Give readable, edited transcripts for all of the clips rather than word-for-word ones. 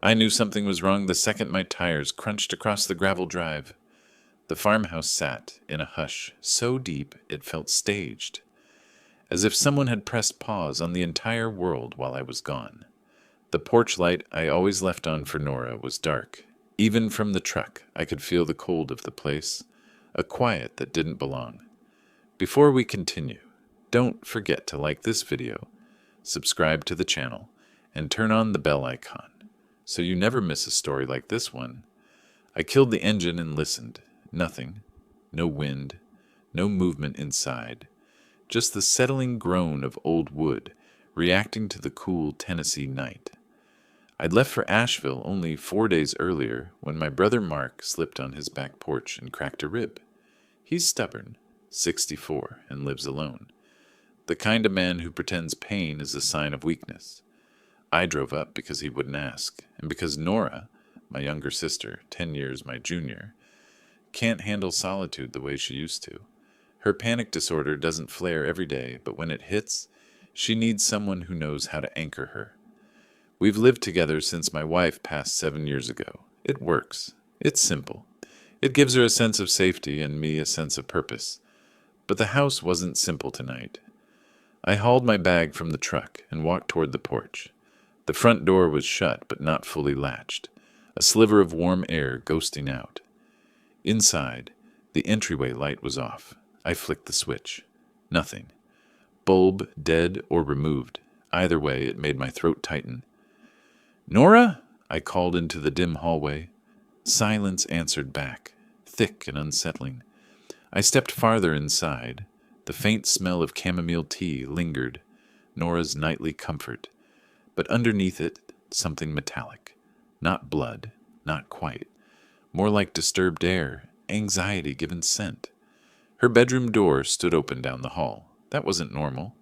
I knew something was wrong the second my tires crunched across the gravel drive. The farmhouse sat in a hush so deep it felt staged, as if someone had pressed pause on the entire world while I was gone. The porch light I always left on for Nora was dark. Even from the truck, I could feel the cold of the place, a quiet that didn't belong. Before we continue, don't forget to like this video, subscribe to the channel, and turn on the bell icon, so you never miss a story like this one. I killed the engine and listened. Nothing. No wind. No movement inside. Just the settling groan of old wood reacting to the cool Tennessee night. I'd left for Asheville only 4 days earlier when my brother Mark slipped on his back porch and cracked a rib. He's stubborn, 64, and lives alone. The kind of man who pretends pain is a sign of weakness. I drove up because he wouldn't ask, and because Nora, my younger sister, 10 years my junior, can't handle solitude the way she used to. Her panic disorder doesn't flare every day, but when it hits, she needs someone who knows how to anchor her. We've lived together since my wife passed 7 years ago. It works. It's simple. It gives her a sense of safety and me a sense of purpose. But the house wasn't simple tonight. I hauled my bag from the truck and walked toward the porch. The front door was shut but not fully latched, a sliver of warm air ghosting out. Inside, the entryway light was off. I flicked the switch. Nothing. Bulb dead or removed. Either way, it made my throat tighten. "Nora?" I called into the dim hallway. Silence answered back, thick and unsettling. I stepped farther inside. The faint smell of chamomile tea lingered, Nora's nightly comfort. But underneath it, something metallic. Not blood, not quite. More like disturbed air, anxiety given scent. Her bedroom door stood open down the hall. That wasn't normal.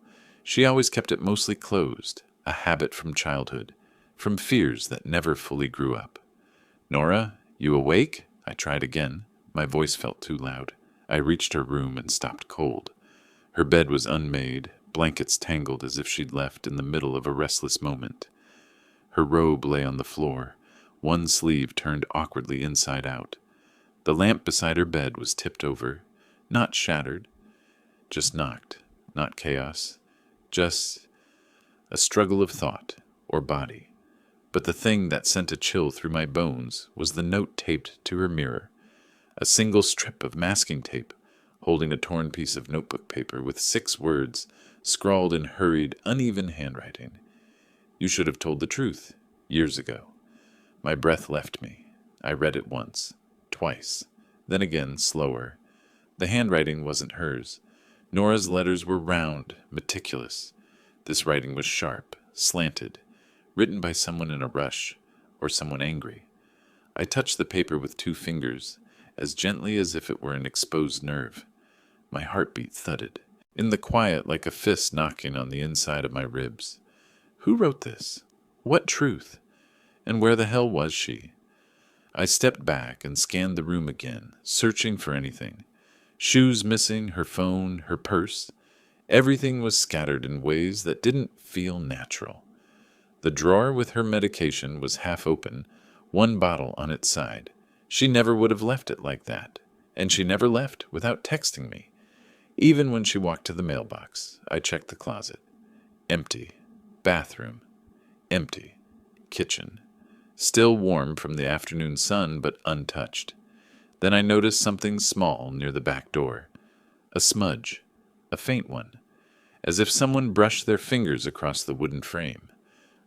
She always kept it mostly closed, a habit from childhood, from fears that never fully grew up. "Nora, you awake?" I tried again. My voice felt too loud. I reached her room and stopped cold. Her bed was unmade, blankets tangled as if she'd left in the middle of a restless moment. Her robe lay on the floor, one sleeve turned awkwardly inside out. The lamp beside her bed was tipped over, not shattered, just knocked, not chaos, just a struggle of thought or body. But the thing that sent a chill through my bones was the note taped to her mirror, a single strip of masking tape holding a torn piece of notebook paper with 6 words scrawled in hurried, uneven handwriting. "You should have told the truth, years ago." My breath left me. I read it once, twice, then again slower. The handwriting wasn't hers. Nora's letters were round, meticulous. This writing was sharp, slanted, written by someone in a rush, or someone angry. I touched the paper with 2 fingers, as gently as if it were an exposed nerve. My heartbeat thudded, in the quiet like a fist knocking on the inside of my ribs. Who wrote this? What truth? And where the hell was she? I stepped back and scanned the room again, searching for anything. Shoes missing, her phone, her purse. Everything was scattered in ways that didn't feel natural. The drawer with her medication was half open, one bottle on its side. She never would have left it like that, and she never left without texting me. Even when she walked to the mailbox, I checked the closet. Empty. Bathroom. Empty. Kitchen. Still warm from the afternoon sun, but untouched. Then I noticed something small near the back door. A smudge. A faint one. As if someone brushed their fingers across the wooden frame.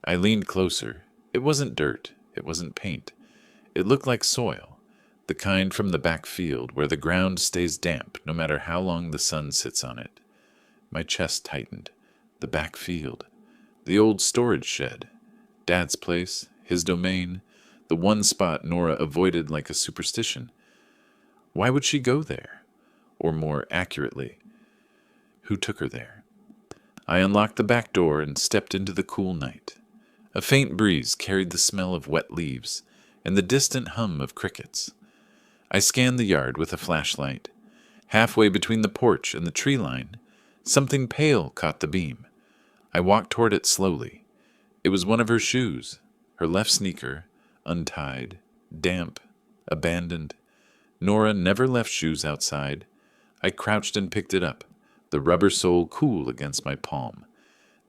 I leaned closer. It wasn't dirt. It wasn't paint. It looked like soil. The kind from the back field where the ground stays damp no matter how long the sun sits on it. My chest tightened. The back field. The old storage shed. Dad's place. His domain. The one spot Nora avoided like a superstition. Why would she go there? Or more accurately, who took her there? I unlocked the back door and stepped into the cool night. A faint breeze carried the smell of wet leaves and the distant hum of crickets. I scanned the yard with a flashlight. Halfway between the porch and the tree line, something pale caught the beam. I walked toward it slowly. It was one of her shoes, her left sneaker, untied, damp, abandoned. Nora never left shoes outside. I crouched and picked it up, the rubber sole cool against my palm.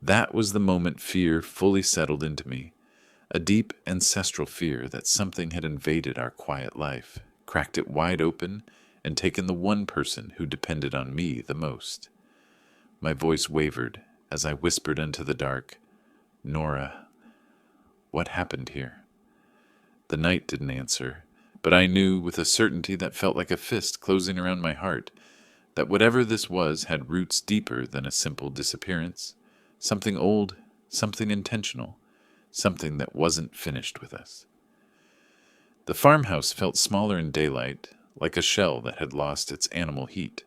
That was the moment fear fully settled into me, a deep ancestral fear that something had invaded our quiet life, cracked it wide open, and taken the one person who depended on me the most. My voice wavered as I whispered into the dark, "Nora, what happened here?" The night didn't answer, but I knew with a certainty that felt like a fist closing around my heart that whatever this was had roots deeper than a simple disappearance, something old, something intentional, something that wasn't finished with us. The farmhouse felt smaller in daylight, like a shell that had lost its animal heat.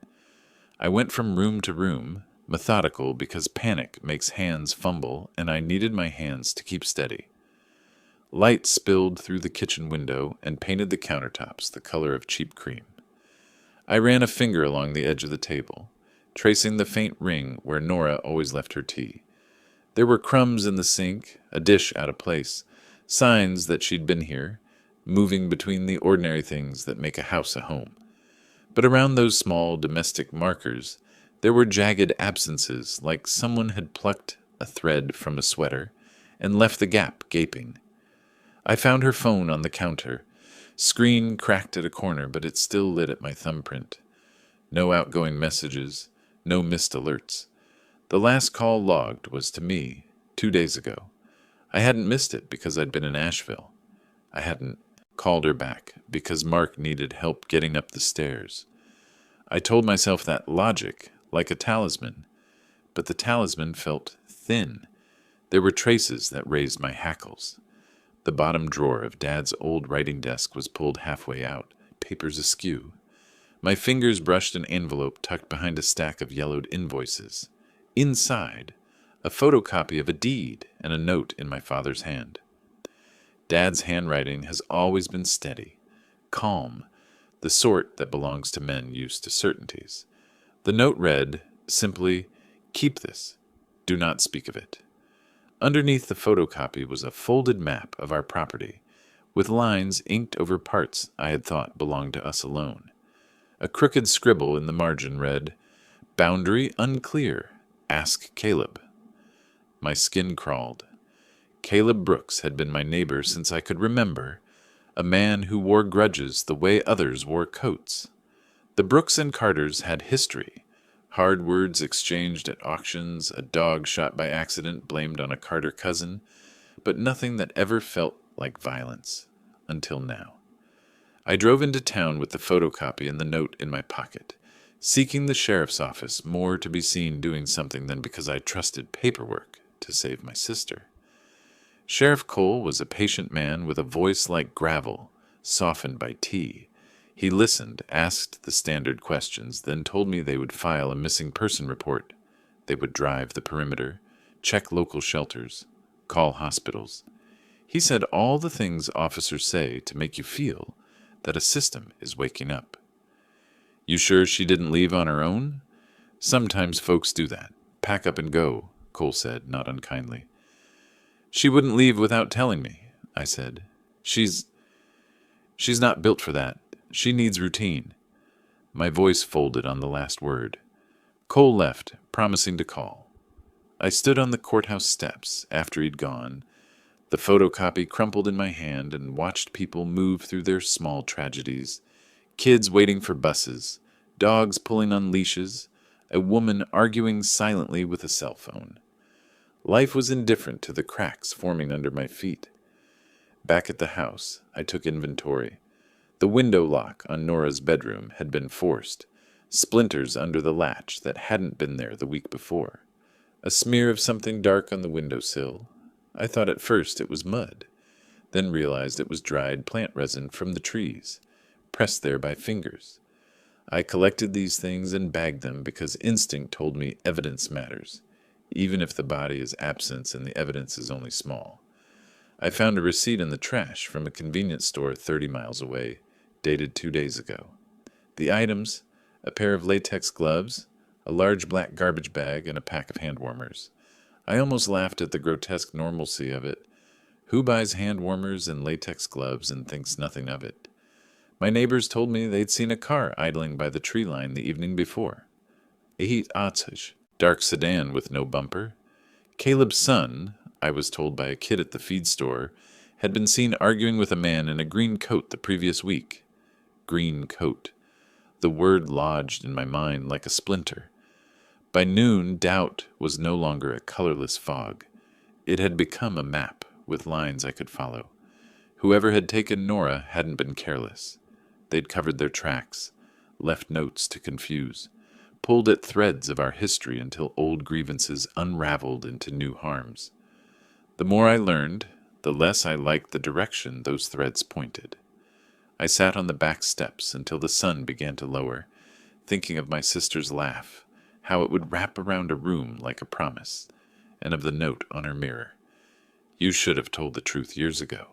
I went from room to room, methodical because panic makes hands fumble and I needed my hands to keep steady. Light spilled through the kitchen window and painted the countertops the color of cheap cream. I ran a finger along the edge of the table, tracing the faint ring where Nora always left her tea. There were crumbs in the sink, a dish out of place, signs that she'd been here, moving between the ordinary things that make a house a home. But around those small domestic markers, there were jagged absences, like someone had plucked a thread from a sweater and left the gap gaping. I found her phone on the counter. Screen cracked at a corner, but it still lit at my thumbprint. No outgoing messages, no missed alerts. The last call logged was to me, 2 days ago. I hadn't missed it because I'd been in Asheville. I hadn't called her back because Mark needed help getting up the stairs. I told myself that logic, like a talisman, but the talisman felt thin. There were traces that raised my hackles. The bottom drawer of Dad's old writing desk was pulled halfway out, papers askew. My fingers brushed an envelope tucked behind a stack of yellowed invoices. Inside, a photocopy of a deed and a note in my father's hand. Dad's handwriting has always been steady, calm, the sort that belongs to men used to certainties. The note read, simply, "Keep this. Do not speak of it." Underneath the photocopy was a folded map of our property, with lines inked over parts I had thought belonged to us alone. A crooked scribble in the margin read, "Boundary unclear. Ask Caleb." My skin crawled. Caleb Brooks had been my neighbor since I could remember, a man who wore grudges the way others wore coats. The Brooks and Carters had history. Hard words exchanged at auctions, a dog shot by accident blamed on a Carter cousin, but nothing that ever felt like violence, until now. I drove into town with the photocopy and the note in my pocket, seeking the sheriff's office more to be seen doing something than because I trusted paperwork to save my sister. Sheriff Cole was a patient man with a voice like gravel, softened by tea. He listened, asked the standard questions, then told me they would file a missing person report. They would drive the perimeter, check local shelters, call hospitals. He said all the things officers say to make you feel that a system is waking up. "You sure she didn't leave on her own?" "Sometimes folks do that. Pack up and go," Cole said, not unkindly. "She wouldn't leave without telling me," I said. She's not built for that. She needs routine." My voice folded on the last word. Cole left, promising to call. I stood on the courthouse steps after he'd gone, the photocopy crumpled in my hand, and watched people move through their small tragedies. Kids waiting for buses, dogs pulling on leashes, a woman arguing silently with a cell phone. Life was indifferent to the cracks forming under my feet. Back at the house, I took inventory. The window lock on Nora's bedroom had been forced, splinters under the latch that hadn't been there the week before. A smear of something dark on the windowsill. I thought at first it was mud, then realized it was dried plant resin from the trees, pressed there by fingers. I collected these things and bagged them because instinct told me evidence matters, even if the body is absent and the evidence is only small. I found a receipt in the trash from a convenience store 30 miles away, dated 2 days ago. The items, a pair of latex gloves, a large black garbage bag, and a pack of hand warmers. I almost laughed at the grotesque normalcy of it. Who buys hand warmers and latex gloves and thinks nothing of it? My neighbors told me they'd seen a car idling by the tree line the evening before. A heat Atzig, dark sedan with no bumper. Caleb's son, I was told by a kid at the feed store, had been seen arguing with a man in a green coat the previous week. Green coat. The word lodged in my mind like a splinter. By noon, doubt was no longer a colorless fog. It had become a map with lines I could follow. Whoever had taken Nora hadn't been careless. They'd covered their tracks, left notes to confuse, pulled at threads of our history until old grievances unraveled into new harms. The more I learned, the less I liked the direction those threads pointed. I sat on the back steps until the sun began to lower, thinking of my sister's laugh, how it would wrap around a room like a promise, and of the note on her mirror. You should have told the truth years ago.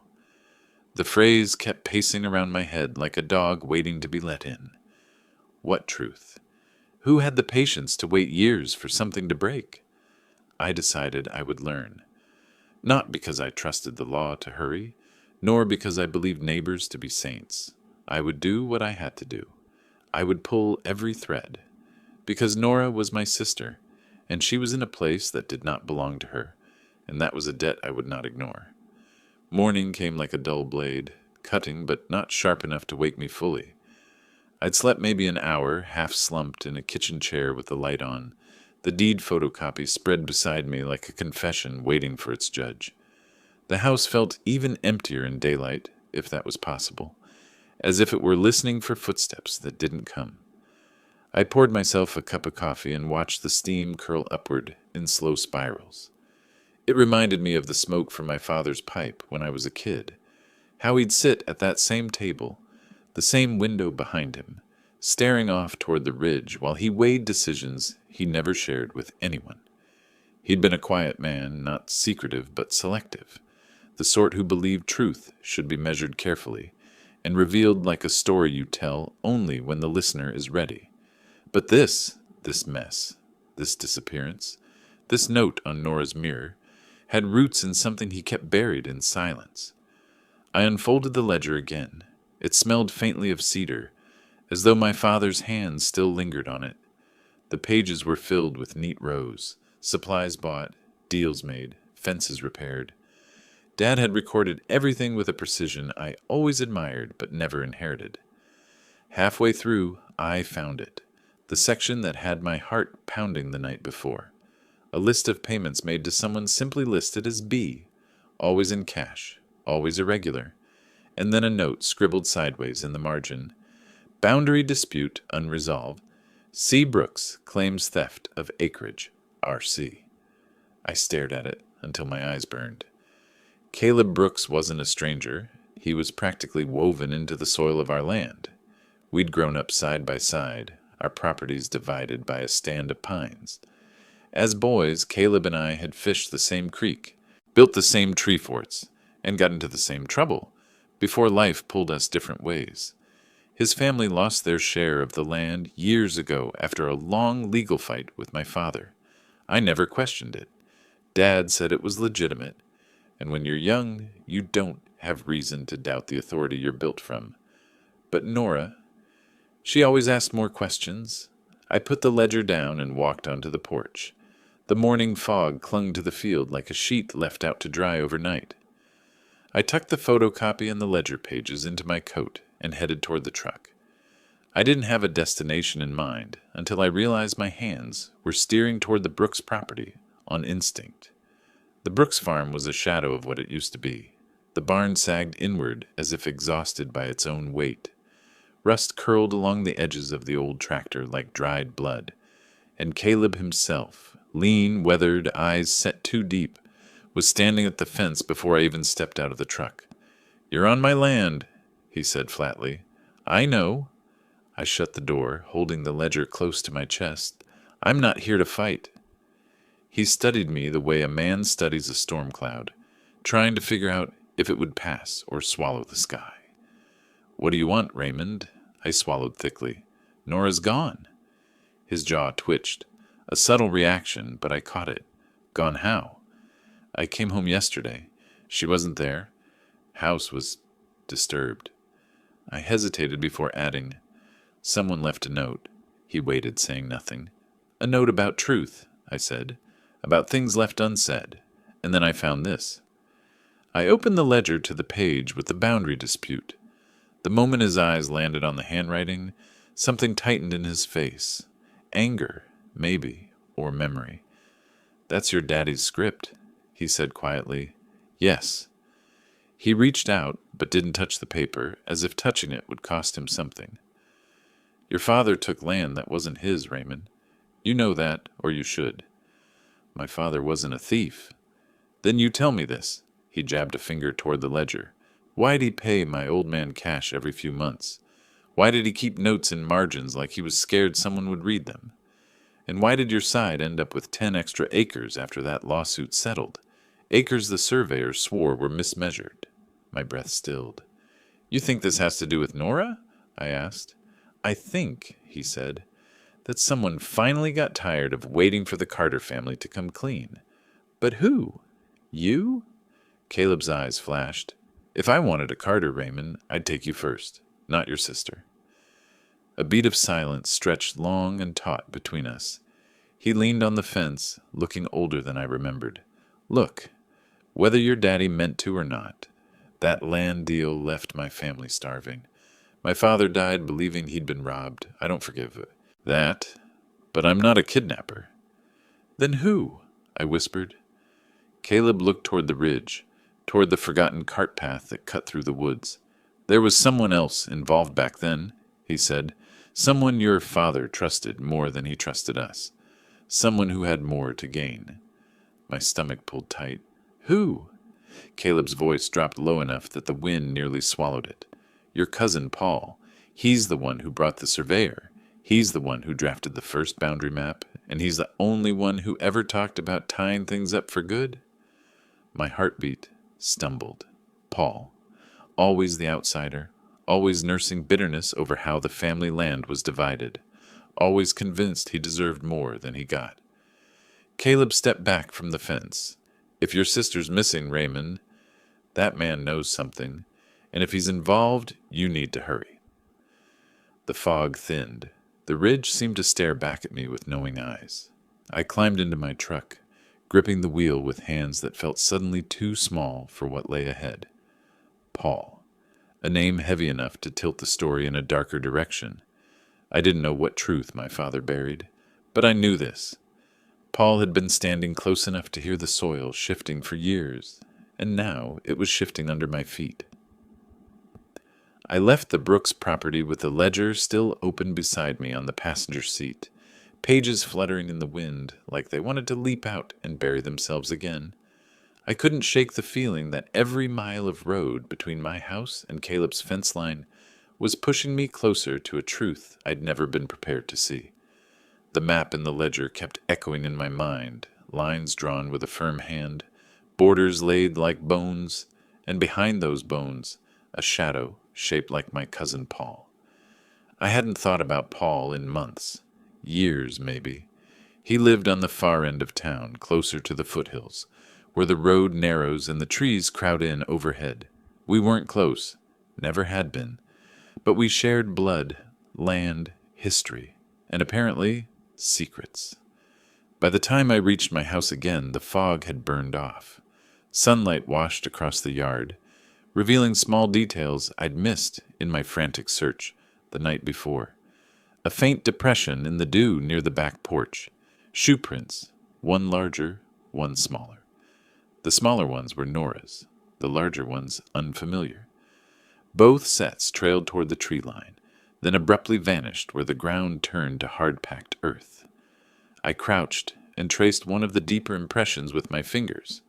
The phrase kept pacing around my head like a dog waiting to be let in. What truth? Who had the patience to wait years for something to break? I decided I would learn. Not because I trusted the law to hurry, nor because I believed neighbors to be saints. I would do what I had to do. I would pull every thread. Because Nora was my sister, and she was in a place that did not belong to her, and that was a debt I would not ignore. Morning came like a dull blade, cutting but not sharp enough to wake me fully. I'd slept maybe an hour, half slumped in a kitchen chair with the light on, the deed photocopy spread beside me like a confession waiting for its judge. The house felt even emptier in daylight, if that was possible, as if it were listening for footsteps that didn't come. I poured myself a cup of coffee and watched the steam curl upward in slow spirals. It reminded me of the smoke from my father's pipe when I was a kid, how he'd sit at that same table, the same window behind him, staring off toward the ridge while he weighed decisions he never shared with anyone. He'd been a quiet man, not secretive but selective, the sort who believed truth should be measured carefully and revealed like a story you tell only when the listener is ready. But this mess, this disappearance, this note on Nora's mirror, had roots in something he kept buried in silence. I unfolded the ledger again. It smelled faintly of cedar, as though my father's hand still lingered on it. The pages were filled with neat rows, supplies bought, deals made, fences repaired. Dad had recorded everything with a precision I always admired but never inherited. Halfway through, I found it, the section that had my heart pounding the night before. A list of payments made to someone simply listed as B, always in cash, always irregular, and then a note scribbled sideways in the margin. Boundary dispute unresolved. C. Brooks claims theft of acreage, R.C. I stared at it until my eyes burned. Caleb Brooks wasn't a stranger. He was practically woven into the soil of our land. We'd grown up side by side, our properties divided by a stand of pines. As boys, Caleb and I had fished the same creek, built the same tree forts, and got into the same trouble, before life pulled us different ways. His family lost their share of the land years ago after a long legal fight with my father. I never questioned it. Dad said it was legitimate, and when you're young, you don't have reason to doubt the authority you're built from. But Nora, she always asked more questions. I put the ledger down and walked onto the porch. The morning fog clung to the field like a sheet left out to dry overnight. I tucked the photocopy and the ledger pages into my coat and headed toward the truck. I didn't have a destination in mind until I realized my hands were steering toward the Brooks property on instinct. The Brooks farm was a shadow of what it used to be. The barn sagged inward as if exhausted by its own weight. Rust curled along the edges of the old tractor like dried blood, and Caleb himself, lean, weathered, eyes set too deep, was standing at the fence before I even stepped out of the truck. "You're on my land," he said flatly. "I know." I shut the door, holding the ledger close to my chest. "I'm not here to fight." He studied me the way a man studies a storm cloud, trying to figure out if it would pass or swallow the sky. "What do you want, Raymond?" I swallowed thickly. "Nora's gone." His jaw twitched. A subtle reaction, but I caught it. "Gone how?" "I came home yesterday. She wasn't there. House was disturbed. I hesitated before adding, "Someone left a note." He waited, saying nothing. "A note about truth," I said, "about things left unsaid. And then I found this." I opened the ledger to the page with the boundary dispute. The moment his eyes landed on the handwriting, something tightened in his face. Anger, maybe, or memory. "That's your daddy's script," he said quietly. "Yes." He reached out, but didn't touch the paper, as if touching it would cost him something. "Your father took land that wasn't his, Raymond. You know that, or you should." "My father wasn't a thief." "Then you tell me this." He jabbed a finger toward the ledger. "Why'd he pay my old man cash every few months? Why did he keep notes in margins like he was scared someone would read them? And why did your side end up with 10 extra acres after that lawsuit settled? Acres the surveyor swore were mismeasured." My breath stilled. "You think this has to do with Nora?" I asked. "I think," he said, "that someone finally got tired of waiting for the Carter family to come clean." "But who? You?" Caleb's eyes flashed. "If I wanted a Carter, Raymond, I'd take you first, not your sister." A beat of silence stretched long and taut between us. He leaned on the fence, looking older than I remembered. "Look, whether your daddy meant to or not, that land deal left my family starving. My father died believing he'd been robbed. I don't forgive that, but I'm not a kidnapper." "Then who?" I whispered. Caleb looked toward the ridge, toward the forgotten cart path that cut through the woods. "There was someone else involved back then," he said. "Someone your father trusted more than he trusted us. Someone who had more to gain." My stomach pulled tight. "Who?" Caleb's voice dropped low enough that the wind nearly swallowed it. "Your cousin Paul. He's the one who brought the surveyor. He's the one who drafted the first boundary map, and he's the only one who ever talked about tying things up for good." My heartbeat stumbled. Paul. Always the outsider, always nursing bitterness over how the family land was divided, always convinced he deserved more than he got. Caleb stepped back from the fence. "If your sister's missing, Raymond, that man knows something, and if he's involved, you need to hurry." The fog thinned. The ridge seemed to stare back at me with knowing eyes. I climbed into my truck, gripping the wheel with hands that felt suddenly too small for what lay ahead. Paul. A name heavy enough to tilt the story in a darker direction. I didn't know what truth my father buried, but I knew this. Paul had been standing close enough to hear the soil shifting for years, and now it was shifting under my feet. I left the Brooks property with the ledger still open beside me on the passenger seat, pages fluttering in the wind like they wanted to leap out and bury themselves again. I couldn't shake the feeling that every mile of road between my house and Caleb's fence line was pushing me closer to a truth I'd never been prepared to see. The map in the ledger kept echoing in my mind, lines drawn with a firm hand, borders laid like bones, and behind those bones, a shadow shaped like my cousin Paul. I hadn't thought about Paul in months, years maybe. He lived on the far end of town, closer to the foothills, where the road narrows and the trees crowd in overhead. We weren't close, never had been, but we shared blood, land, history, and apparently secrets. By the time I reached my house again, the fog had burned off. Sunlight washed across the yard, revealing small details I'd missed in my frantic search the night before. A faint depression in the dew near the back porch. Shoe prints, one larger, one smaller. The smaller ones were Nora's, the larger ones unfamiliar. Both sets trailed toward the tree line, then abruptly vanished where the ground turned to hard-packed earth. I crouched and traced one of the deeper impressions with my fingers.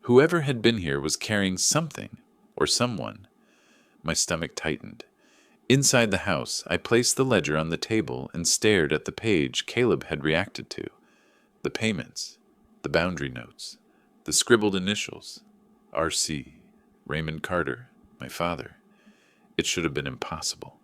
Whoever had been here was carrying something, or someone. My stomach tightened. Inside the house, I placed the ledger on the table and stared at the page Caleb had reacted to. The payments, the boundary notes, the scribbled initials, R.C., Raymond Carter, my father. It should have been impossible.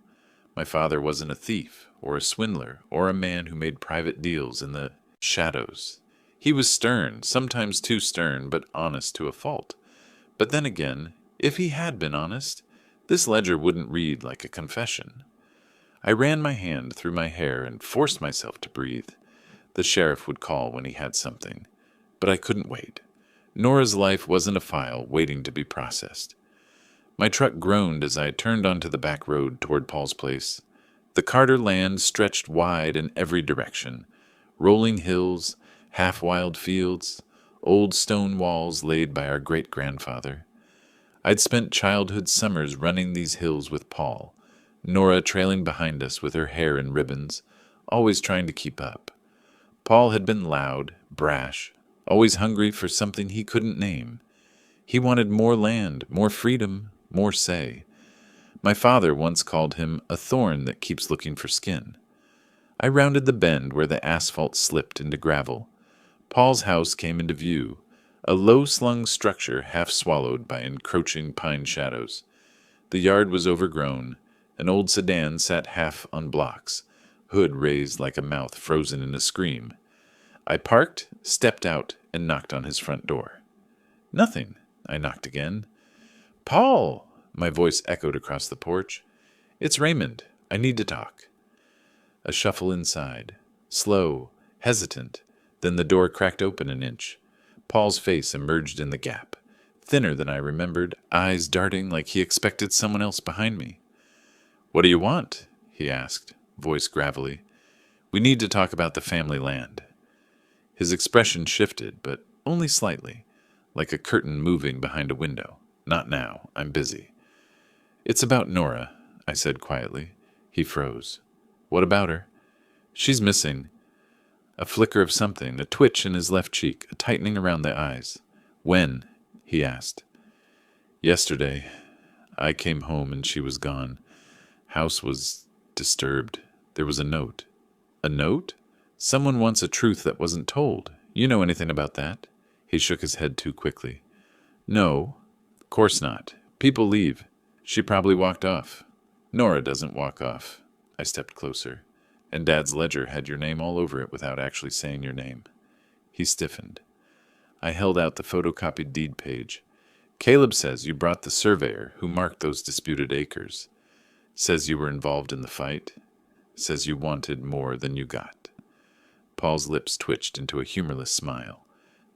My father wasn't a thief, or a swindler, or a man who made private deals in the shadows. He was stern, sometimes too stern, but honest to a fault. But then again, if he had been honest, this ledger wouldn't read like a confession. I ran my hand through my hair and forced myself to breathe. The sheriff would call when he had something, but I couldn't wait. Nora's life wasn't a file waiting to be processed. My truck groaned as I turned onto the back road toward Paul's place. The Carter land stretched wide in every direction. Rolling hills, half-wild fields, old stone walls laid by our great-grandfather. I'd spent childhood summers running these hills with Paul, Nora trailing behind us with her hair in ribbons, always trying to keep up. Paul had been loud, brash, always hungry for something he couldn't name. He wanted more land, more freedom, more say. My father once called him a thorn that keeps looking for skin. I rounded the bend where the asphalt slipped into gravel. Paul's house came into view, a low-slung structure half swallowed by encroaching pine shadows. The yard was overgrown. An old sedan sat half on blocks, hood raised like a mouth frozen in a scream. I parked, stepped out, and knocked on his front door. Nothing. I knocked again. "Paul!" My voice echoed across the porch. "It's Raymond. I need to talk." A shuffle inside. Slow, hesitant. Then the door cracked open an inch. Paul's face emerged in the gap. Thinner than I remembered, eyes darting like he expected someone else behind me. "What do you want?" he asked, voice gravelly. "We need to talk about the family land." His expression shifted, but only slightly, like a curtain moving behind a window. "Not now. I'm busy." "It's about Nora," I said quietly. He froze. "What about her?" "She's missing." A flicker of something, a twitch in his left cheek, a tightening around the eyes. "When?" he asked. "Yesterday. I came home and she was gone. House was disturbed. There was a note." "A note? Someone wants a truth that wasn't told. You know anything about that?" He shook his head too quickly. "No, of course not. People leave. She probably walked off." "Nora doesn't walk off." I stepped closer. "And Dad's ledger had your name all over it without actually saying your name." He stiffened. I held out the photocopied deed page. "Caleb says you brought the surveyor who marked those disputed acres. Says you were involved in the fight. Says you wanted more than you got." Paul's lips twitched into a humorless smile.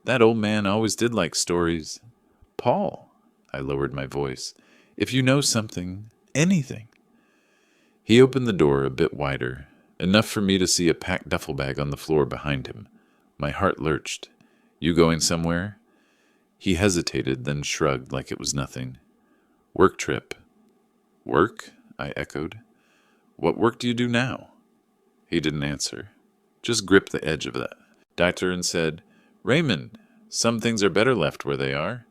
"That old man always did like stories." "Paul," I lowered my voice, "if you know something, anything." He opened the door a bit wider, enough for me to see a packed duffel bag on the floor behind him. My heart lurched. "You going somewhere?" He hesitated, then shrugged like it was nothing. "Work trip." "Work?" I echoed. "What work do you do now?" He didn't answer, just gripped the edge of that dictator and said, "Raymond, some things are better left where they are."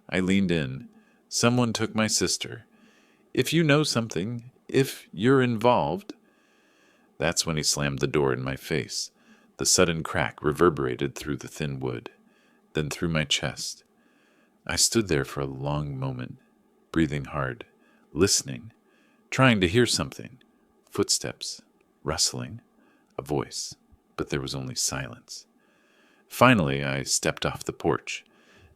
I leaned in. "Someone took my sister. If you know something, if you're involved." That's when he slammed the door in my face. The sudden crack reverberated through the thin wood, then through my chest. I stood there for a long moment, breathing hard, listening, trying to hear something. Footsteps, rustling, a voice, but there was only silence. Finally, I stepped off the porch.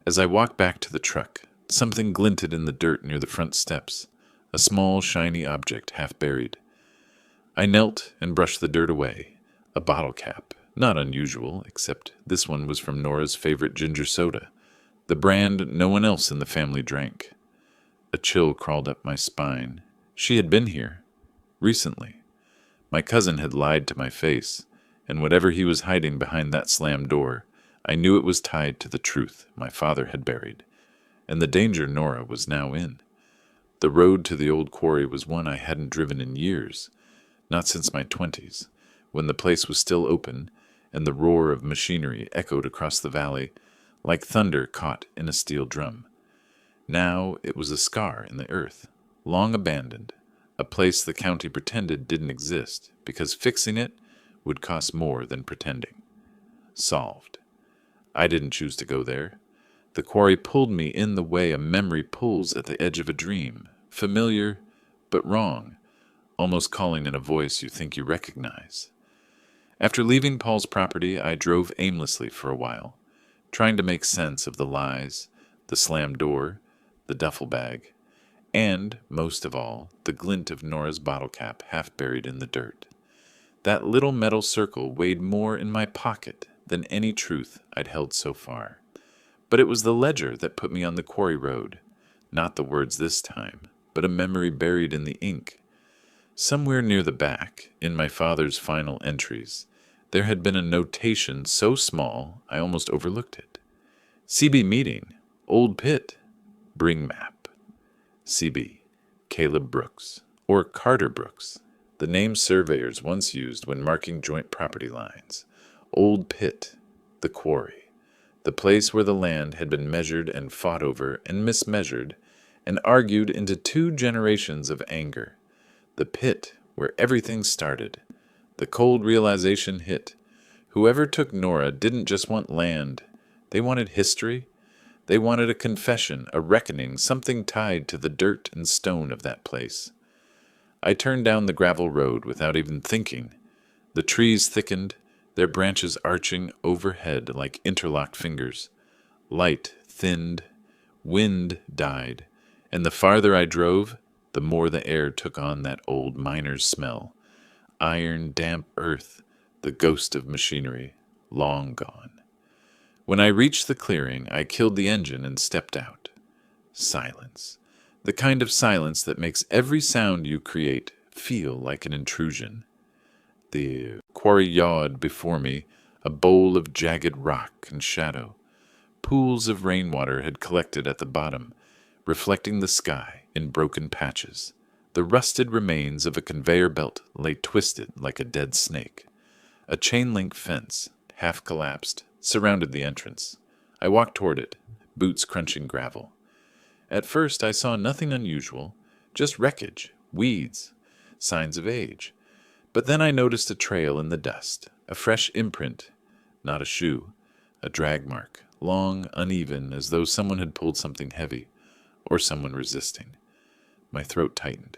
As I walked back to the truck, something glinted in the dirt near the front steps, a small, shiny object half buried. I knelt and brushed the dirt away. A bottle cap, not unusual, except this one was from Nora's favorite ginger soda, the brand no one else in the family drank. A chill crawled up my spine. She had been here. Recently. My cousin had lied to my face, and whatever he was hiding behind that slammed door, I knew it was tied to the truth my father had buried, and the danger Nora was now in. The road to the old quarry was one I hadn't driven in years, not since my 20s, when the place was still open and the roar of machinery echoed across the valley like thunder caught in a steel drum. Now it was a scar in the earth, long abandoned, a place the county pretended didn't exist because fixing it would cost more than pretending. Solved. I didn't choose to go there. The quarry pulled me in the way a memory pulls at the edge of a dream, familiar but wrong, almost calling in a voice you think you recognize. After leaving Paul's property, I drove aimlessly for a while, trying to make sense of the lies, the slammed door, the duffel bag, and, most of all, the glint of Nora's bottle cap half buried in the dirt. That little metal circle weighed more in my pocket than any truth I'd held so far. But it was the ledger that put me on the quarry road. Not the words this time, but a memory buried in the ink. Somewhere near the back, in my father's final entries, there had been a notation so small I almost overlooked it. CB meeting, Old Pit, bring map. CB, Caleb Brooks, or Carter Brooks, the name surveyors once used when marking joint property lines. Old Pit, the quarry, the place where the land had been measured and fought over and mismeasured and argued into 2 generations of anger. The pit where everything started. The cold realization hit. Whoever took Nora didn't just want land. They wanted history. They wanted a confession, a reckoning, something tied to the dirt and stone of that place. I turned down the gravel road without even thinking. The trees thickened, their branches arching overhead like interlocked fingers. Light thinned, wind died, and the farther I drove, the more the air took on that old miner's smell. Iron, damp earth, the ghost of machinery, long gone. When I reached the clearing, I killed the engine and stepped out. Silence. The kind of silence that makes every sound you create feel like an intrusion. The quarry yawned before me, a bowl of jagged rock and shadow. Pools of rainwater had collected at the bottom, reflecting the sky in broken patches. The rusted remains of a conveyor belt lay twisted like a dead snake. A chain-link fence, half collapsed, surrounded the entrance. I walked toward it, boots crunching gravel. At first I saw nothing unusual, just wreckage, weeds, signs of age. But then I noticed a trail in the dust, a fresh imprint, not a shoe, a drag mark, long, uneven, as though someone had pulled something heavy, or someone resisting. My throat tightened.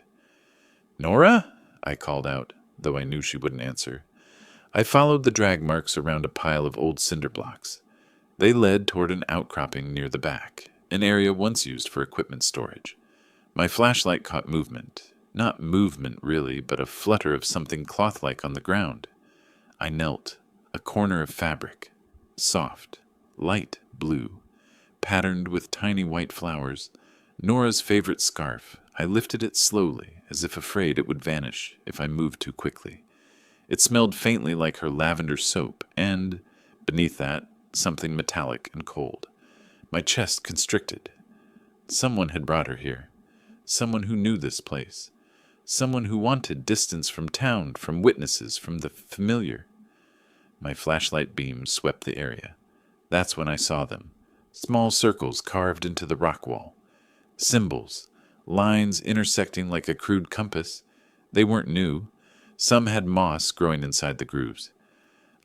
"Nora?" I called out, though I knew she wouldn't answer. I followed the drag marks around a pile of old cinder blocks. They led toward an outcropping near the back, an area once used for equipment storage. My flashlight caught movement. Not movement, really, but a flutter of something cloth-like on the ground. I knelt, a corner of fabric, soft, light blue, patterned with tiny white flowers. Nora's favorite scarf. I lifted it slowly, as if afraid it would vanish if I moved too quickly. It smelled faintly like her lavender soap, and, beneath that, something metallic and cold. My chest constricted. Someone had brought her here. Someone who knew this place. Someone who wanted distance from town, from witnesses, from the familiar. My flashlight beam swept the area. That's when I saw them. Small circles carved into the rock wall. Symbols. Lines intersecting like a crude compass. They weren't new. Some had moss growing inside the grooves.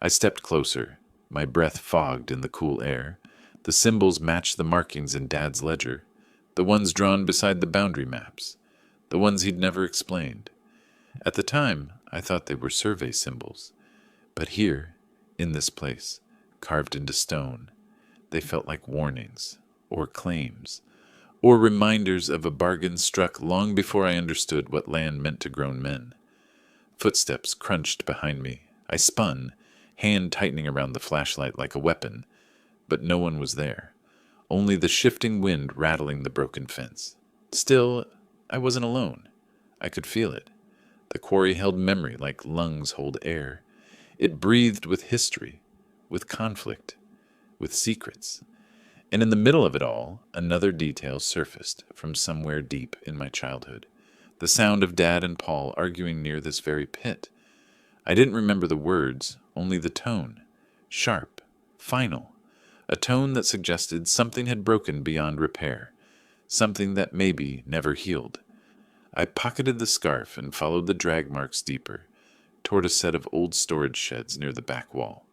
I stepped closer, my breath fogged in the cool air. The symbols matched the markings in Dad's ledger, the ones drawn beside the boundary maps, the ones he'd never explained. At the time, I thought they were survey symbols. But here, in this place, carved into stone, they felt like warnings, or claims, or reminders of a bargain struck long before I understood what land meant to grown men. Footsteps crunched behind me. I spun, hand tightening around the flashlight like a weapon, but no one was there. Only the shifting wind rattling the broken fence. Still, I wasn't alone. I could feel it. The quarry held memory like lungs hold air. It breathed with history, with conflict, with secrets. And in the middle of it all, another detail surfaced from somewhere deep in my childhood. The sound of Dad and Paul arguing near this very pit. I didn't remember the words, only the tone. Sharp, final. A tone that suggested something had broken beyond repair. Something that maybe never healed. I pocketed the scarf and followed the drag marks deeper, toward a set of old storage sheds near the back wall.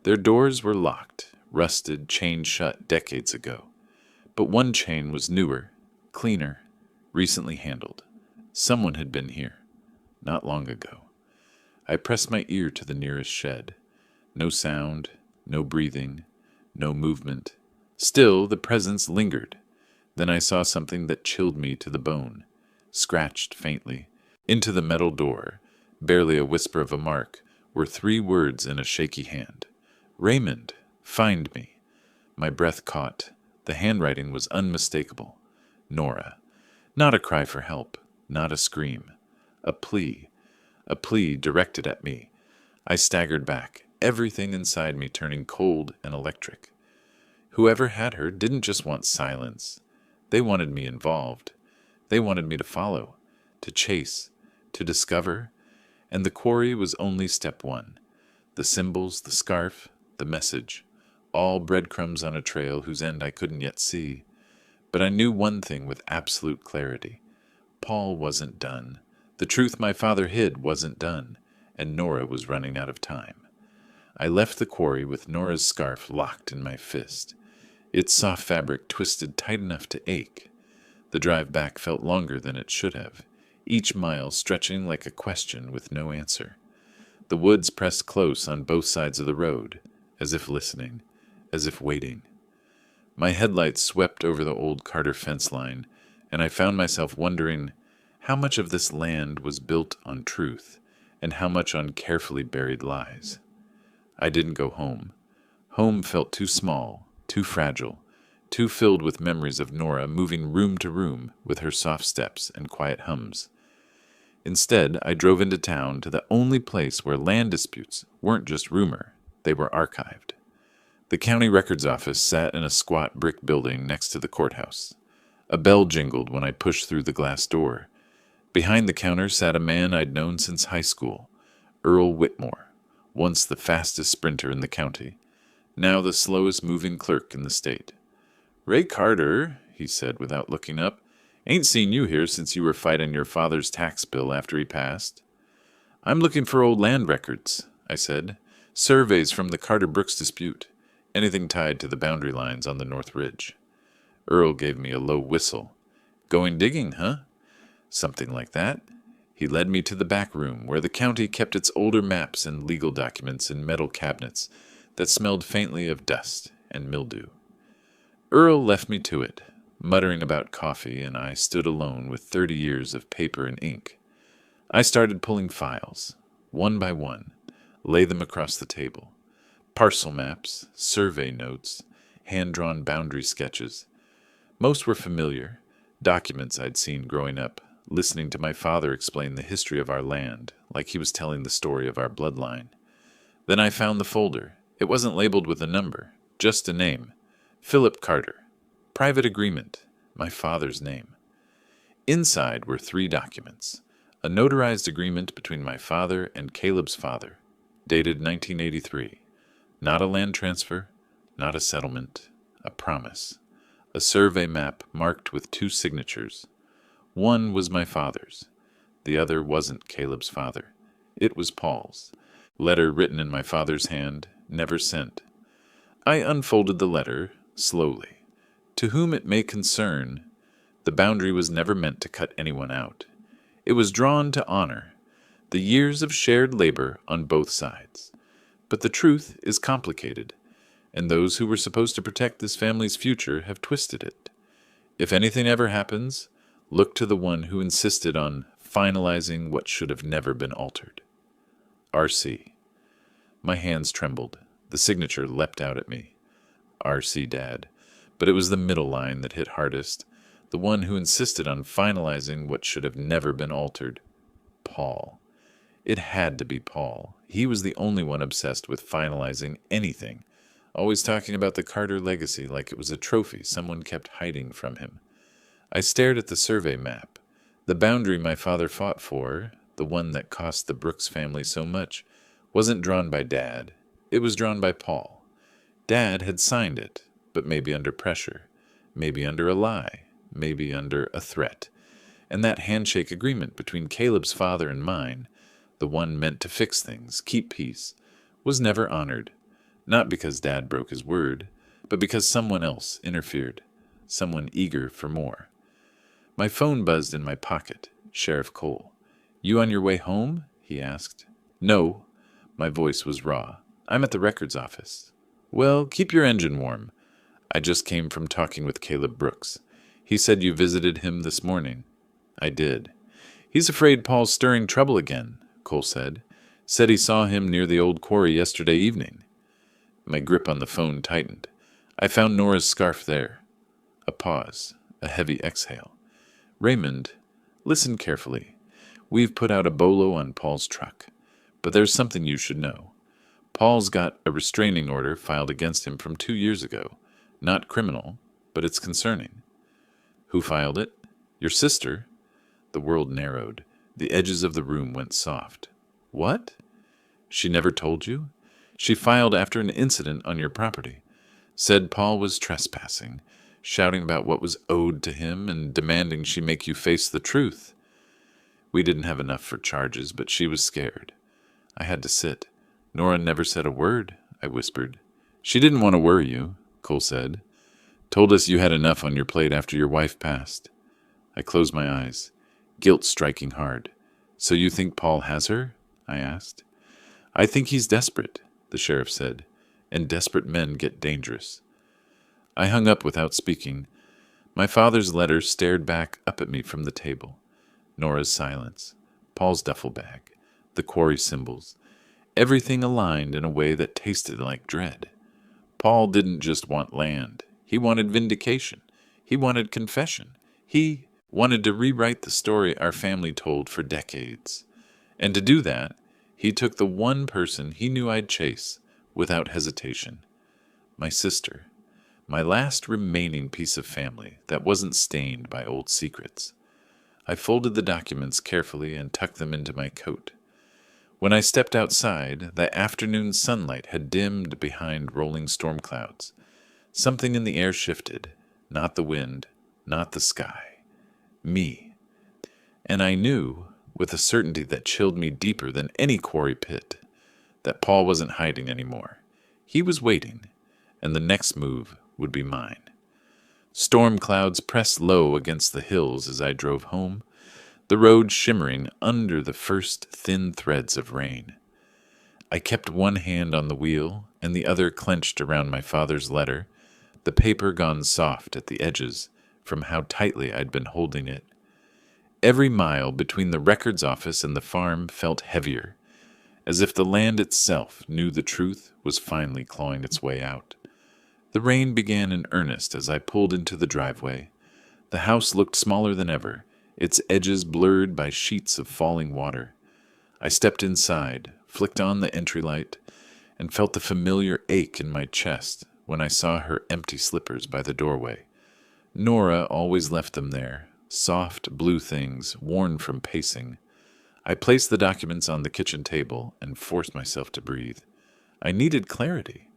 Their doors were locked, rusted, chained shut decades ago. But one chain was newer, cleaner, recently handled. Someone had been here, not long ago. I pressed my ear to the nearest shed. No sound, no breathing, no movement. Still, the presence lingered. Then I saw something that chilled me to the bone, scratched faintly. Into the metal door, barely a whisper of a mark, were 3 words in a shaky hand. Raymond, find me. My breath caught. The handwriting was unmistakable. Nora. Not a cry for help, not a scream. A plea directed at me. I staggered back, everything inside me turning cold and electric. Whoever had her didn't just want silence. They wanted me involved. They wanted me to follow, to chase, to discover, and the quarry was only step 1. The symbols, the scarf, the message, all breadcrumbs on a trail whose end I couldn't yet see. But I knew one thing with absolute clarity. Paul wasn't done. The truth my father hid wasn't done, and Nora was running out of time. I left the quarry with Nora's scarf locked in my fist. Its soft fabric twisted tight enough to ache. The drive back felt longer than it should have, each mile stretching like a question with no answer. The woods pressed close on both sides of the road, as if listening, as if waiting. My headlights swept over the old Carter fence line, and I found myself wondering how much of this land was built on truth, and how much on carefully buried lies. I didn't go home. Home felt too small, too fragile, too filled with memories of Nora moving room to room with her soft steps and quiet hums. Instead, I drove into town to the only place where land disputes weren't just rumor, they were archived. The county records office sat in a squat brick building next to the courthouse. A bell jingled when I pushed through the glass door. Behind the counter sat a man I'd known since high school, Earl Whitmore, once the fastest sprinter in the county, now the slowest moving clerk in the state. "Ray Carter," he said without looking up, "ain't seen you here since you were fighting your father's tax bill after he passed." "I'm looking for old land records," I said. "Surveys from the Carter-Brooks dispute. Anything tied to the boundary lines on the North Ridge." Earl gave me a low whistle. "Going digging, huh?" "Something like that." He led me to the back room where the county kept its older maps and legal documents in metal cabinets that smelled faintly of dust and mildew. Earl left me to it, muttering about coffee, and I stood alone with 30 years of paper and ink. I started pulling files, one by one, lay them across the table. Parcel maps, survey notes, hand-drawn boundary sketches. Most were familiar, documents I'd seen growing up, listening to my father explain the history of our land, like he was telling the story of our bloodline. Then I found the folder. It wasn't labeled with a number, just a name. Philip Carter. Private agreement. My father's name. Inside were 3 documents. A notarized agreement between my father and Caleb's father, dated 1983. Not a land transfer, not a settlement, a promise. A survey map marked with 2 signatures. One was my father's. The other wasn't Caleb's father. It was Paul's. Letter written in my father's hand, never sent. I unfolded the letter, slowly. To whom it may concern, the boundary was never meant to cut anyone out. It was drawn to honor the years of shared labor on both sides. But the truth is complicated, and those who were supposed to protect this family's future have twisted it. If anything ever happens, look to the one who insisted on finalizing what should have never been altered. R.C. My hands trembled. The signature leapt out at me. R.C. Dad. But it was the middle line that hit hardest, the one who insisted on finalizing what should have never been altered. Paul. It had to be Paul. He was the only one obsessed with finalizing anything, always talking about the Carter legacy like it was a trophy someone kept hiding from him. I stared at the survey map. The boundary my father fought for, the one that cost the Brooks family so much, wasn't drawn by Dad. It was drawn by Paul. Dad had signed it, but maybe under pressure, maybe under a lie, maybe under a threat. And that handshake agreement between Caleb's father and mine, the one meant to fix things, keep peace, was never honored. Not because Dad broke his word, but because someone else interfered, someone eager for more. My phone buzzed in my pocket. Sheriff Cole. "You on your way home?" he asked. "No." My voice was raw. "I'm at the records office." "Well, keep your engine warm. I just came from talking with Caleb Brooks. He said you visited him this morning. I did. He's afraid Paul's stirring trouble again, Cole said. Said he saw him near the old quarry yesterday evening. My grip on the phone tightened. I found Nora's scarf there. A pause, a heavy exhale. Raymond, listen carefully. We've put out a bolo on Paul's truck. But there's something you should know. Paul's got a restraining order filed against him from 2 years ago. Not criminal, but it's concerning. Who filed it? Your sister? The world narrowed. The edges of the room went soft. What? She never told you? She filed after an incident on your property. Said Paul was trespassing, shouting about what was owed to him and demanding she make you face the truth. We didn't have enough for charges, but she was scared. I had to sit. Nora never said a word, I whispered. She didn't want to worry you, Cole said. Told us you had enough on your plate after your wife passed. I closed my eyes, guilt striking hard. So you think Paul has her? I asked. I think he's desperate, the sheriff said, and desperate men get dangerous. I hung up without speaking. My father's letter stared back up at me from the table. Nora's silence, Paul's duffel bag, the quarry symbols, everything aligned in a way that tasted like dread. Paul didn't just want land. He wanted vindication. He wanted confession. He wanted to rewrite the story our family told for decades. And to do that, he took the one person he knew I'd chase without hesitation. My sister. My last remaining piece of family that wasn't stained by old secrets. I folded the documents carefully and tucked them into my coat. When I stepped outside, the afternoon sunlight had dimmed behind rolling storm clouds. Something in the air shifted, not the wind, not the sky. Me. And I knew, with a certainty that chilled me deeper than any quarry pit, that Paul wasn't hiding anymore. He was waiting, and the next move would be mine. Storm clouds pressed low against the hills as I drove home, the road shimmering under the first thin threads of rain. I kept one hand on the wheel and the other clenched around my father's letter, the paper gone soft at the edges from how tightly I'd been holding it. Every mile between the records office and the farm felt heavier, as if the land itself knew the truth was finally clawing its way out. The rain began in earnest as I pulled into the driveway. The house looked smaller than ever, its edges blurred by sheets of falling water. I stepped inside, flicked on the entry light, and felt the familiar ache in my chest when I saw her empty slippers by the doorway. Nora always left them there, soft blue things worn from pacing. I placed the documents on the kitchen table and forced myself to breathe. I needed clarity,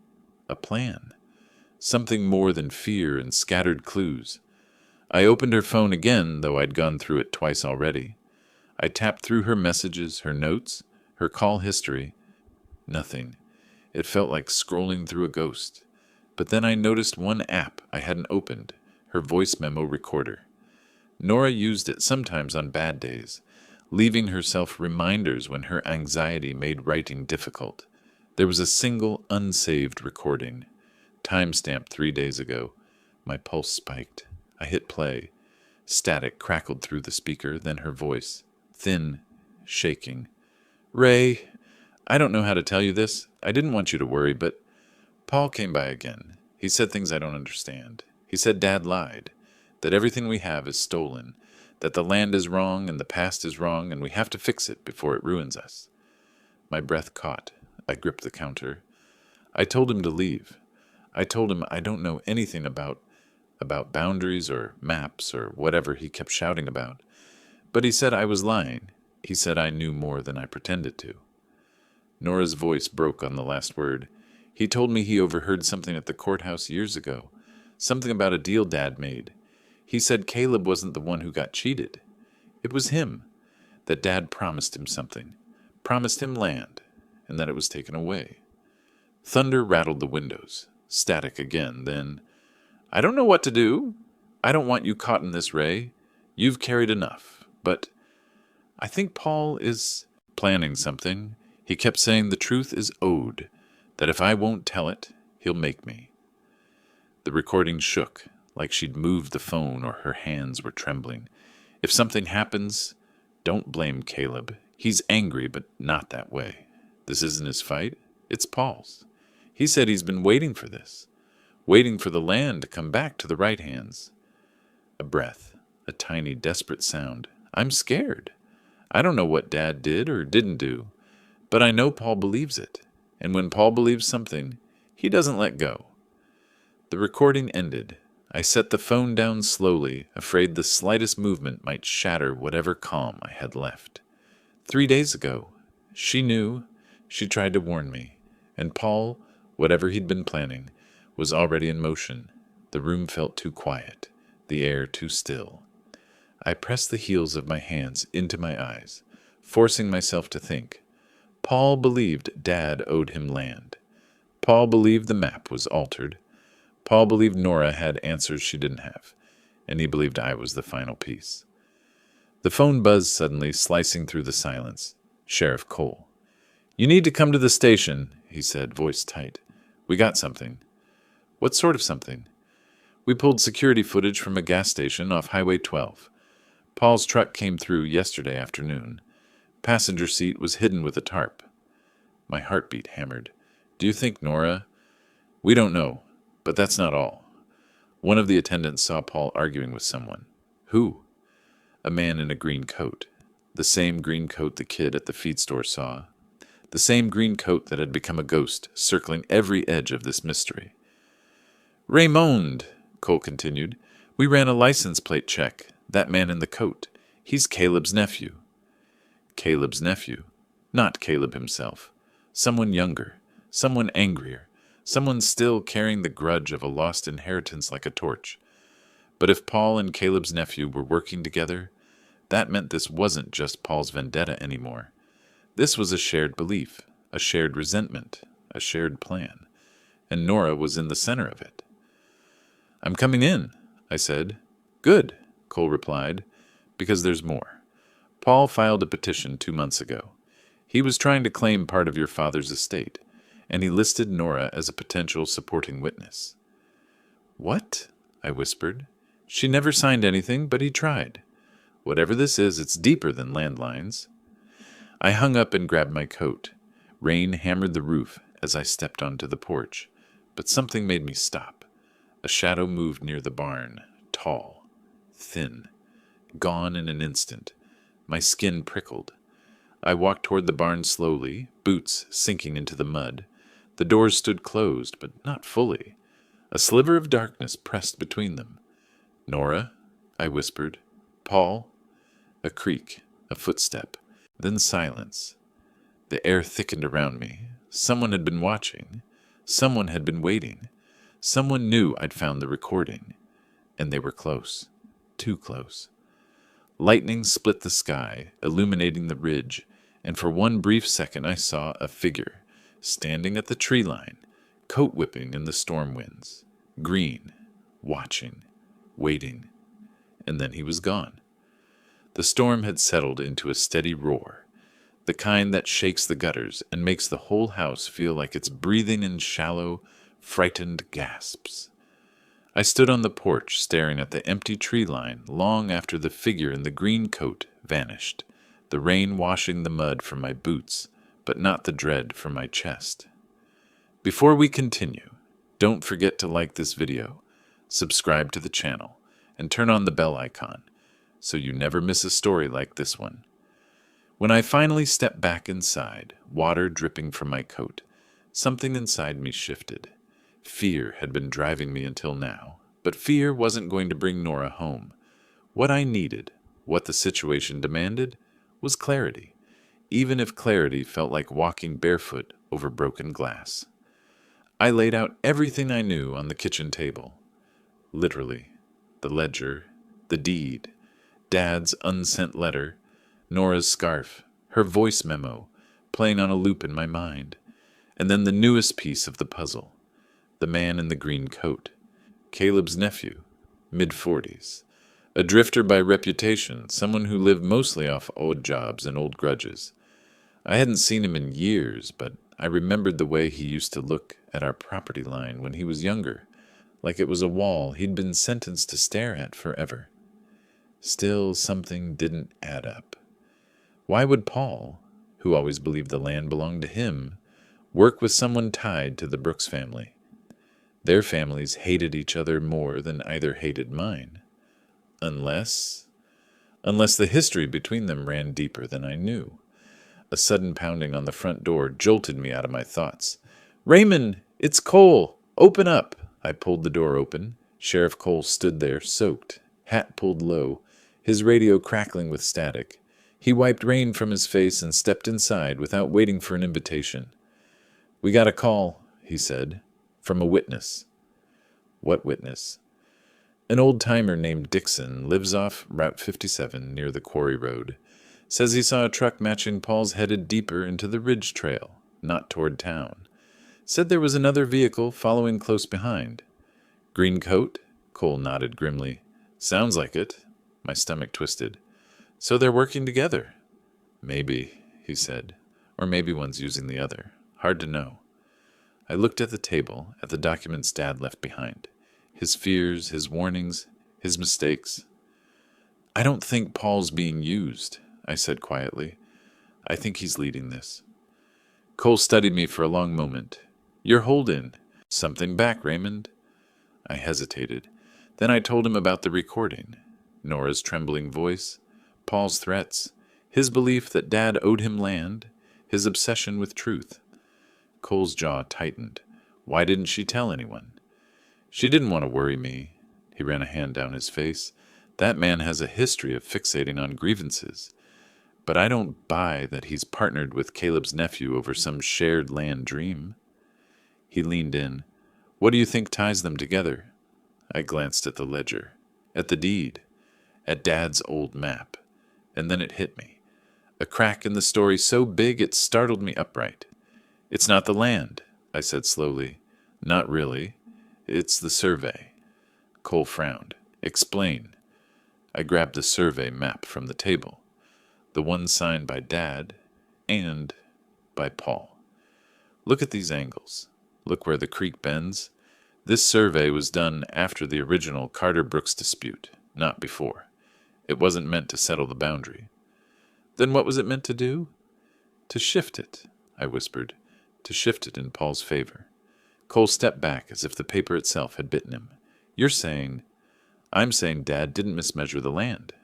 a plan, something more than fear and scattered clues. I opened her phone again, though I'd gone through it twice already. I tapped through her messages, her notes, her call history. Nothing. It felt like scrolling through a ghost. But then I noticed one app I hadn't opened, her voice memo recorder. Nora used it sometimes on bad days, leaving herself reminders when her anxiety made writing difficult. There was a single unsaved recording, time-stamped 3 days ago. My pulse spiked. I hit play. Static crackled through the speaker, then her voice, thin, shaking. Ray, I don't know how to tell you this. I didn't want you to worry, but Paul came by again. He said things I don't understand. He said Dad lied, that everything we have is stolen, that the land is wrong and the past is wrong and we have to fix it before it ruins us. My breath caught. I gripped the counter. I told him to leave. I told him I don't know anything about boundaries or maps or whatever he kept shouting about. But he said I was lying. He said I knew more than I pretended to. Nora's voice broke on the last word. He told me he overheard something at the courthouse years ago, something about a deal Dad made. He said Caleb wasn't the one who got cheated. It was him, that Dad promised him something, promised him land, and that it was taken away. Thunder rattled the windows, static again, then, I don't know what to do. I don't want you caught in this, Ray. You've carried enough, but I think Paul is planning something. He kept saying the truth is owed, that if I won't tell it, he'll make me. The recording shook, like she'd moved the phone or her hands were trembling. If something happens, don't blame Caleb. He's angry, but not that way. This isn't his fight. It's Paul's. He said he's been waiting for this, waiting for the land to come back to the right hands. A breath, a tiny, desperate sound. I'm scared. I don't know what Dad did or didn't do, but I know Paul believes it. And when Paul believes something, he doesn't let go. The recording ended. I set the phone down slowly, afraid the slightest movement might shatter whatever calm I had left. 3 days ago, she knew. She tried to warn me. And Paul, whatever he'd been planning, was already in motion. The room felt too quiet, the air too still. I pressed the heels of my hands into my eyes, forcing myself to think. Paul believed Dad owed him land. Paul believed the map was altered. Paul believed Nora had answers she didn't have, and he believed I was the final piece. The phone buzzed suddenly, slicing through the silence. Sheriff Cole. "You need to come to the station," he said, voice tight. "We got something." "What sort of something?" "We pulled security footage from a gas station off Highway 12. Paul's truck came through yesterday afternoon. Passenger seat was hidden with a tarp." My heartbeat hammered. "Do you think Nora—" "We don't know, but that's not all." One of the attendants saw Paul arguing with someone. "Who?" "A man in a green coat. The same green coat the kid at the feed store saw. The same green coat that had become a ghost, circling every edge of this mystery." "Raymond," Cole continued. "We ran a license plate check. That man in the coat. He's Caleb's nephew." Caleb's nephew. Not Caleb himself. Someone younger. Someone angrier. Someone still carrying the grudge of a lost inheritance like a torch. But if Paul and Caleb's nephew were working together, that meant this wasn't just Paul's vendetta anymore. This was a shared belief, a shared resentment, a shared plan. And Nora was in the center of it. "I'm coming in," I said. "Good," Cole replied, "because there's more. Paul filed a petition 2 months ago. He was trying to claim part of your father's estate, and he listed Nora as a potential supporting witness." "What?" I whispered. "She never signed anything, but he tried. Whatever this is, it's deeper than landlines." I hung up and grabbed my coat. Rain hammered the roof as I stepped onto the porch, but something made me stop. A shadow moved near the barn, tall, thin, gone in an instant. My skin prickled. I walked toward the barn slowly, boots sinking into the mud. The doors stood closed, but not fully. A sliver of darkness pressed between them. "Nora?" I whispered. "Paul?" A creak, a footstep, then silence. The air thickened around me. Someone had been watching. Someone had been waiting. Someone knew I'd found the recording. And they were close. Too close. Lightning split the sky, illuminating the ridge, and for one brief second I saw a figure, standing at the tree line, coat whipping in the storm winds. Green, watching, waiting. And then he was gone. The storm had settled into a steady roar, the kind that shakes the gutters and makes the whole house feel like it's breathing in shallow, frightened gasps. I stood on the porch staring at the empty tree line long after the figure in the green coat vanished, the rain washing the mud from my boots, but not the dread from my chest. Before we continue, don't forget to like this video, subscribe to the channel, and turn on the bell icon, so you never miss a story like this one. When I finally stepped back inside, water dripping from my coat, something inside me shifted. Fear had been driving me until now, but fear wasn't going to bring Nora home. What I needed, what the situation demanded, was clarity, even if clarity felt like walking barefoot over broken glass. I laid out everything I knew on the kitchen table. Literally, the ledger, the deed, Dad's unsent letter, Nora's scarf, her voice memo, playing on a loop in my mind, and then the newest piece of the puzzle, the man in the green coat, Caleb's nephew, mid-40s, a drifter by reputation, someone who lived mostly off odd jobs and old grudges. I hadn't seen him in years, but I remembered the way he used to look at our property line when he was younger, like it was a wall he'd been sentenced to stare at forever. Still, something didn't add up. Why would Paul, who always believed the land belonged to him, work with someone tied to the Brooks family? Their families hated each other more than either hated mine. Unless the history between them ran deeper than I knew. A sudden pounding on the front door jolted me out of my thoughts. "Raymond, it's Cole! Open up!" I pulled the door open. Sheriff Cole stood there, soaked, hat pulled low, his radio crackling with static. He wiped rain from his face and stepped inside without waiting for an invitation. "We got a call," he said, "from a witness." "What witness?" "An old-timer named Dixon lives off Route 57 near the quarry road. Says he saw a truck matching Paul's headed deeper into the ridge trail, not toward town. Said there was another vehicle following close behind." "Green coat?" Cole nodded grimly. "Sounds like it." My stomach twisted. "So they're working together?" "Maybe," he said. "Or maybe one's using the other. Hard to know." I looked at the table, at the documents Dad left behind. His fears, his warnings, his mistakes. "I don't think Paul's being used," I said quietly. "I think he's leading this." Cole studied me for a long moment. "You're Holden. Something back, Raymond." I hesitated. Then I told him about the recording. Nora's trembling voice, Paul's threats, his belief that Dad owed him land, his obsession with truth. Cole's jaw tightened. Why didn't she tell anyone? "She didn't want to worry me." He ran a hand down his face. "That man has a history of fixating on grievances. But I don't buy that he's partnered with Caleb's nephew over some shared land dream." He leaned in. "What do you think ties them together?" I glanced at the ledger, at the deed, at Dad's old map, and then it hit me. A crack in the story so big it startled me upright. "It's not the land," I said slowly. "Not really. It's the survey." Cole frowned. "Explain." I grabbed the survey map from the table, the one signed by Dad and by Paul. "Look at these angles. Look where the creek bends. This survey was done after the original Carter-Brooks dispute, not before. It wasn't meant to settle the boundary." "Then what was it meant to do?" "To shift it," I whispered, "to shift it in Paul's favor." Cole stepped back as if the paper itself had bitten him. "You're saying—" "I'm saying Dad didn't mismeasure the land.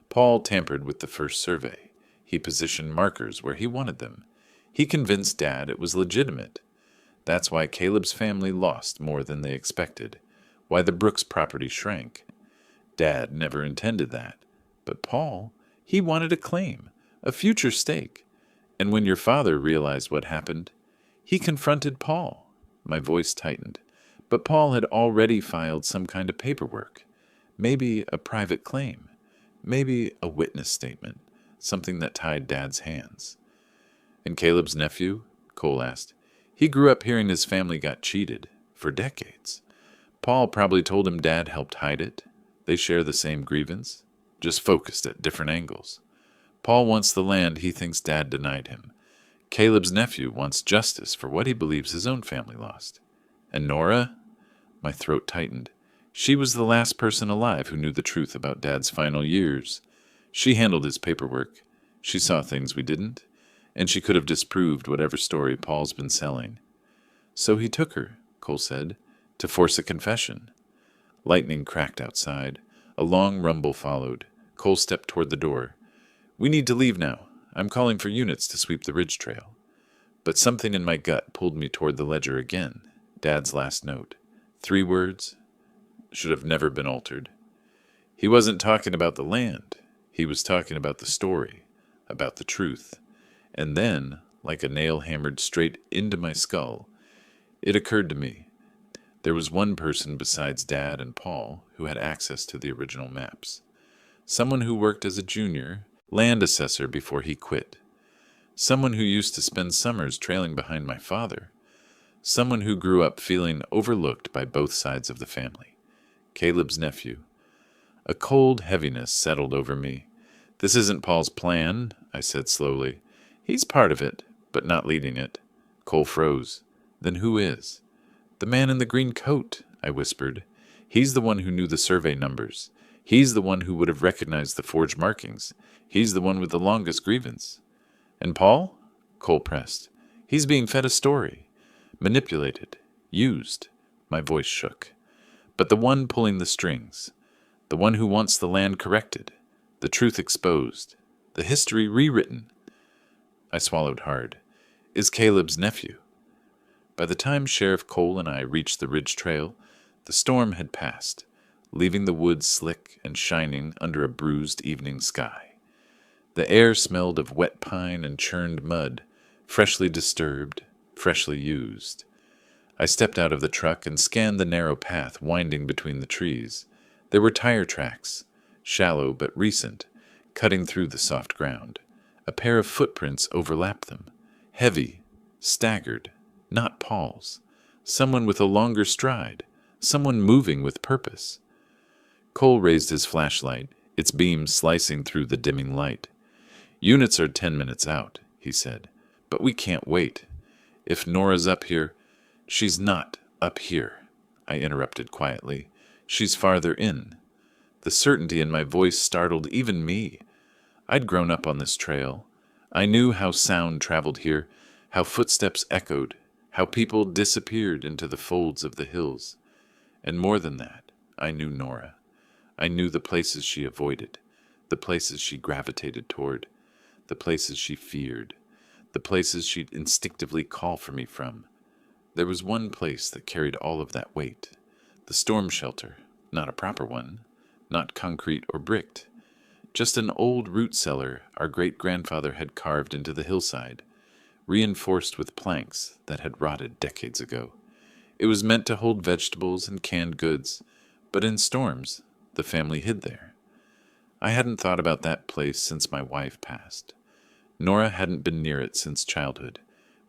Paul tampered with the first survey. He positioned markers where he wanted them. He convinced Dad it was legitimate. That's why Caleb's family lost more than they expected, why the Brooks property shrank. Dad never intended that. But Paul, he wanted a claim, a future stake. And when your father realized what happened, he confronted Paul." My voice tightened. "But Paul had already filed some kind of paperwork. Maybe a private claim. Maybe a witness statement, something that tied Dad's hands." "And Caleb's nephew?" Cole asked. "He grew up hearing his family got cheated for decades. Paul probably told him Dad helped hide it. They share the same grievance, just focused at different angles. Paul wants the land he thinks Dad denied him. Caleb's nephew wants justice for what he believes his own family lost. And Nora?" My throat tightened. "She was the last person alive who knew the truth about Dad's final years. She handled his paperwork. She saw things we didn't, and she could have disproved whatever story Paul's been selling." "So he took her," Cole said, "to force a confession." Lightning cracked outside. A long rumble followed. Cole stepped toward the door. "We need to leave now. I'm calling for units to sweep the ridge trail." But something in my gut pulled me toward the ledger again. Dad's last note. 3 words. Should have never been altered. He wasn't talking about the land. He was talking about the story, about the truth. And then, like a nail hammered straight into my skull, it occurred to me. There was one person besides Dad and Paul who had access to the original maps. Someone who worked as a junior land assessor before he quit. Someone who used to spend summers trailing behind my father. Someone who grew up feeling overlooked by both sides of the family. Caleb's nephew. A cold heaviness settled over me. "This isn't Paul's plan," I said slowly. "He's part of it, but not leading it." Cole froze. "Then who is?" "The man in the green coat," I whispered. He's the one who knew the survey numbers. He's the one who would have recognized the forged markings. He's the one with the longest grievance. And Paul? Cole pressed. He's being fed a story. Manipulated. Used. My voice shook. But the one pulling the strings. The one who wants the land corrected. The truth exposed. The history rewritten. I swallowed hard. Is Caleb's nephew. By the time Sheriff Cole and I reached the ridge trail, the storm had passed, leaving the woods slick and shining under a bruised evening sky. The air smelled of wet pine and churned mud, freshly disturbed, freshly used. I stepped out of the truck and scanned the narrow path winding between the trees. There were tire tracks, shallow but recent, cutting through the soft ground. A pair of footprints overlapped them, heavy, staggered, not Paul's. Someone with a longer stride, someone moving with purpose. Cole raised his flashlight, its beam slicing through the dimming light. Units are 10 minutes out, he said, but we can't wait. If Nora's up here, she's not up here, I interrupted quietly. She's farther in. The certainty in my voice startled even me. I'd grown up on this trail. I knew how sound traveled here, how footsteps echoed, how people disappeared into the folds of the hills. And more than that, I knew Nora. I knew the places she avoided, the places she gravitated toward, the places she feared, the places she'd instinctively call for me from. There was one place that carried all of that weight. The storm shelter, not a proper one, not concrete or bricked, just an old root cellar our great-grandfather had carved into the hillside, reinforced with planks that had rotted decades ago. It was meant to hold vegetables and canned goods, but in storms, the family hid there. I hadn't thought about that place since my wife passed. Nora hadn't been near it since childhood,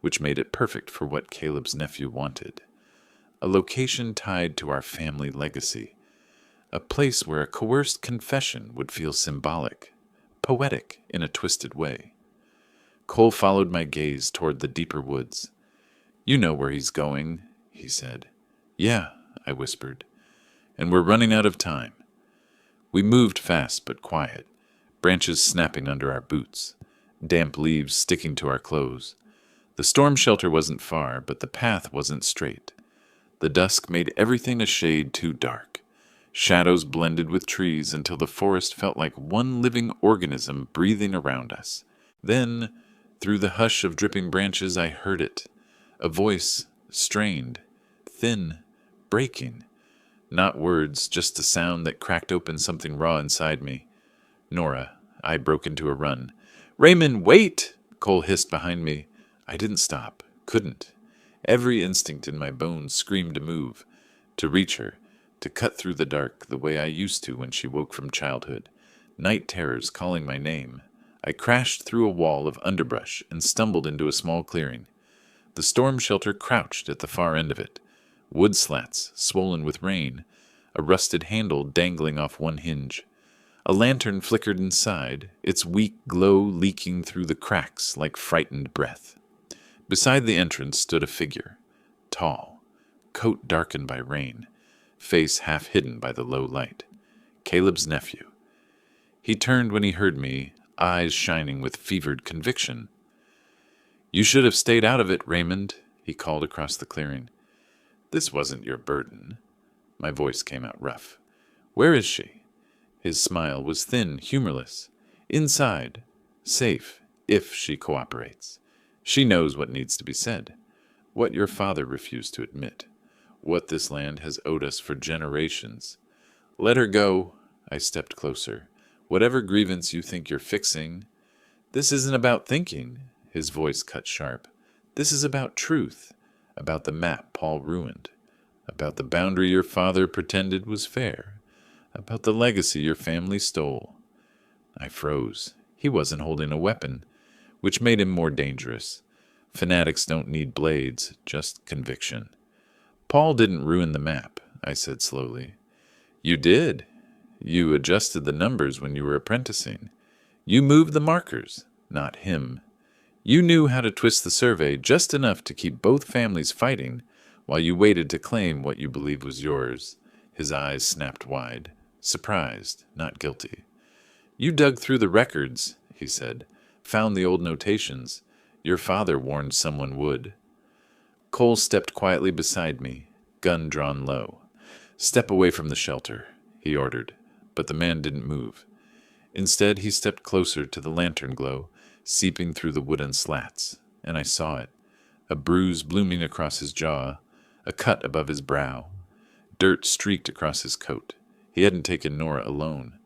which made it perfect for what Caleb's nephew wanted. A location tied to our family legacy. A place where a coerced confession would feel symbolic, poetic in a twisted way. Cole followed my gaze toward the deeper woods. You know where he's going, he said. Yeah, I whispered. And we're running out of time. We moved fast but quiet, branches snapping under our boots, damp leaves sticking to our clothes. The storm shelter wasn't far, but the path wasn't straight. The dusk made everything a shade too dark. Shadows blended with trees until the forest felt like one living organism breathing around us. Then, through the hush of dripping branches, I heard it. A voice, strained, thin, breaking. Not words, just a sound that cracked open something raw inside me. Nora. I broke into a run. Raymond, wait! Cole hissed behind me. I didn't stop. Couldn't. Every instinct in my bones screamed to move, to reach her, to cut through the dark the way I used to when she woke from childhood. Night terrors calling my name. I crashed through a wall of underbrush and stumbled into a small clearing. The storm shelter crouched at the far end of it. Wood slats, swollen with rain, a rusted handle dangling off one hinge. A lantern flickered inside, its weak glow leaking through the cracks like frightened breath. Beside the entrance stood a figure, tall, coat darkened by rain, face half hidden by the low light. Caleb's nephew. He turned when he heard me, eyes shining with fevered conviction. You should have stayed out of it, Raymond, he called across the clearing. This wasn't your burden. My voice came out rough. Where is she? His smile was thin, humorless. Inside. Safe, if she cooperates. She knows what needs to be said. What your father refused to admit. What this land has owed us for generations. Let her go. I stepped closer. Whatever grievance you think you're fixing. This isn't about thinking. His voice cut sharp. This is about truth. About the map Paul ruined. About the boundary your father pretended was fair. About the legacy your family stole. I froze. He wasn't holding a weapon, which made him more dangerous. Fanatics don't need blades, just conviction. Paul didn't ruin the map, I said slowly. You did. You adjusted the numbers when you were apprenticing. You moved the markers, not him. You knew how to twist the survey just enough to keep both families fighting while you waited to claim what you believed was yours." His eyes snapped wide, surprised, not guilty. "You dug through the records," he said. "Found the old notations. Your father warned someone would." Cole stepped quietly beside me, gun drawn low. "Step away from the shelter," he ordered, but the man didn't move. Instead, he stepped closer to the lantern glow, seeping through the wooden slats, and I saw it. A bruise blooming across his jaw, a cut above his brow. Dirt streaked across his coat. He hadn't taken Nora alone.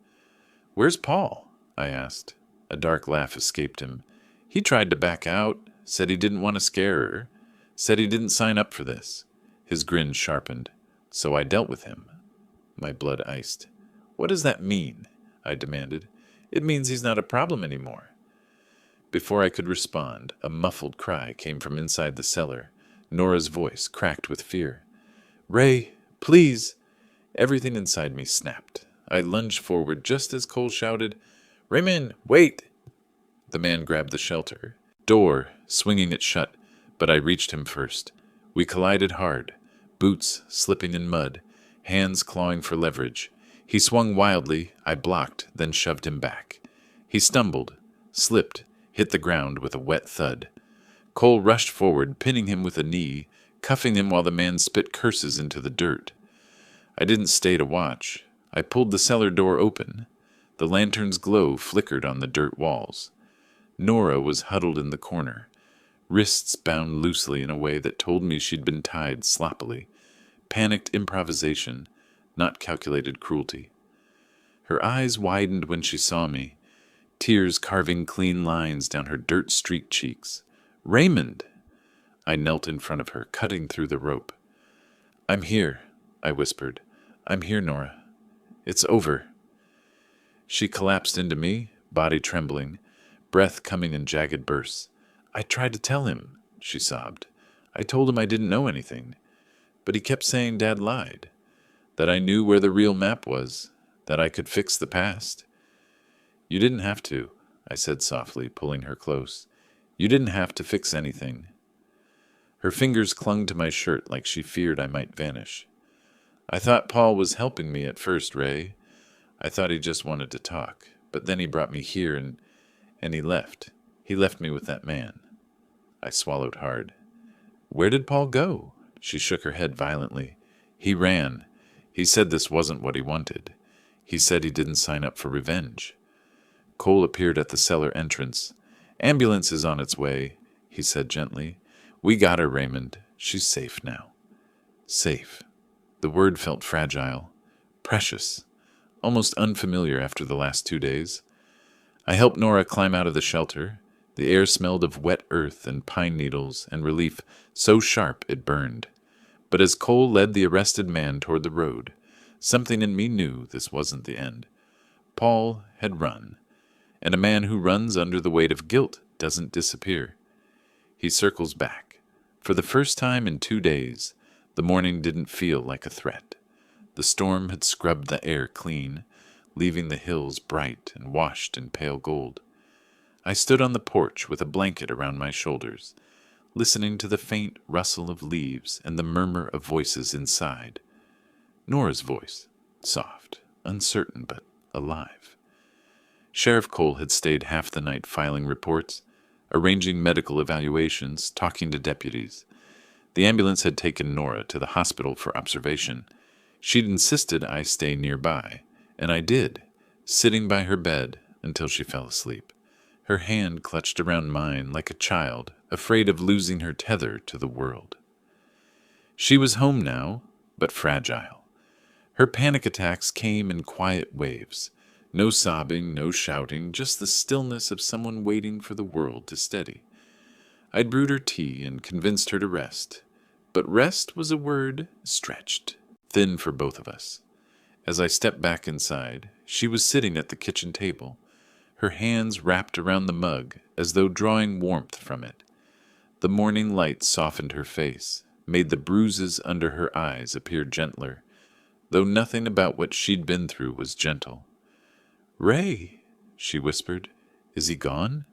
"Where's Paul?" I asked. A dark laugh escaped him. "He tried to back out, said he didn't want to scare her, said he didn't sign up for this." His grin sharpened. "So I dealt with him." My blood iced. "What does that mean?" I demanded. "It means he's not a problem anymore." Before I could respond, a muffled cry came from inside the cellar. Nora's voice cracked with fear. "Ray, please!" Everything inside me snapped. I lunged forward just as Cole shouted, "Raymond, wait!" The man grabbed the shelter door, swinging it shut, but I reached him first. We collided hard, boots slipping in mud, hands clawing for leverage. He swung wildly, I blocked, then shoved him back. He stumbled, slipped, hit the ground with a wet thud. Cole rushed forward, pinning him with a knee, cuffing him while the man spit curses into the dirt. I didn't stay to watch. I pulled the cellar door open. The lantern's glow flickered on the dirt walls. Nora was huddled in the corner, wrists bound loosely in a way that told me she'd been tied sloppily. Panicked improvisation, not calculated cruelty. Her eyes widened when she saw me, tears carving clean lines down her dirt-streaked cheeks. "Raymond!" I knelt in front of her, cutting through the rope. "I'm here," I whispered. "I'm here, Nora. It's over." She collapsed into me, body trembling, breath coming in jagged bursts. "I tried to tell him," she sobbed. "I told him I didn't know anything. But he kept saying Dad lied, that I knew where the real map was, that I could fix the past." "You didn't have to," I said softly, pulling her close. "You didn't have to fix anything." Her fingers clung to my shirt like she feared I might vanish. "I thought Paul was helping me at first, Ray. I thought he just wanted to talk. But then he brought me here and he left. He left me with that man." I swallowed hard. "Where did Paul go?" She shook her head violently. "He ran. He said this wasn't what he wanted. He said he didn't sign up for revenge." Cole appeared at the cellar entrance. "Ambulance is on its way," he said gently. "We got her, Raymond. She's safe now." Safe. The word felt fragile, precious, almost unfamiliar after the last 2 days. I helped Nora climb out of the shelter. The air smelled of wet earth and pine needles and relief so sharp it burned. But as Cole led the arrested man toward the road, something in me knew this wasn't the end. Paul had run, and a man who runs under the weight of guilt doesn't disappear. He circles back. For the first time in 2 days, the morning didn't feel like a threat. The storm had scrubbed the air clean, leaving the hills bright and washed in pale gold. I stood on the porch with a blanket around my shoulders, listening to the faint rustle of leaves and the murmur of voices inside. Nora's voice, soft, uncertain, but alive. Sheriff Cole had stayed half the night filing reports, arranging medical evaluations, talking to deputies. The ambulance had taken Nora to the hospital for observation. She'd insisted I stay nearby, and I did, sitting by her bed until she fell asleep. Her hand clutched around mine like a child, afraid of losing her tether to the world. She was home now, but fragile. Her panic attacks came in quiet waves. No sobbing, no shouting, just the stillness of someone waiting for the world to steady. I'd brewed her tea and convinced her to rest. But rest was a word stretched, thin for both of us. As I stepped back inside, she was sitting at the kitchen table, her hands wrapped around the mug as though drawing warmth from it. The morning light softened her face, made the bruises under her eyes appear gentler, though nothing about what she'd been through was gentle. "Ray," she whispered, "is he gone?"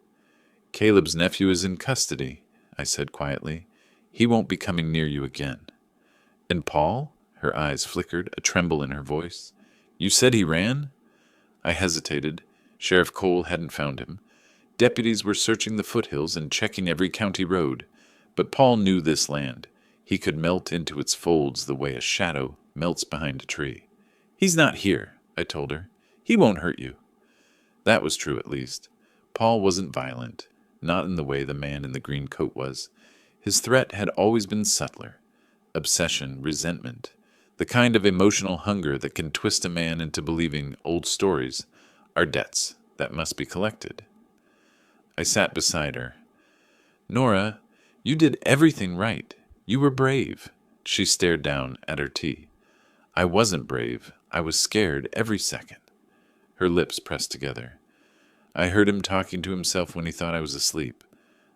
"Caleb's nephew is in custody," I said quietly. "He won't be coming near you again." And Paul? Her eyes flickered, a tremble in her voice. You said he ran? I hesitated. Sheriff Cole hadn't found him. Deputies were searching the foothills and checking every county road. But Paul knew this land. He could melt into its folds the way a shadow melts behind a tree. He's not here, I told her. He won't hurt you. That was true, at least. Paul wasn't violent, not in the way the man in the green coat was. His threat had always been subtler. Obsession, resentment, the kind of emotional hunger that can twist a man into believing old stories are debts that must be collected. I sat beside her. Nora, you did everything right. You were brave. She stared down at her tea. I wasn't brave. I was scared every second. Her lips pressed together. I heard him talking to himself when he thought I was asleep.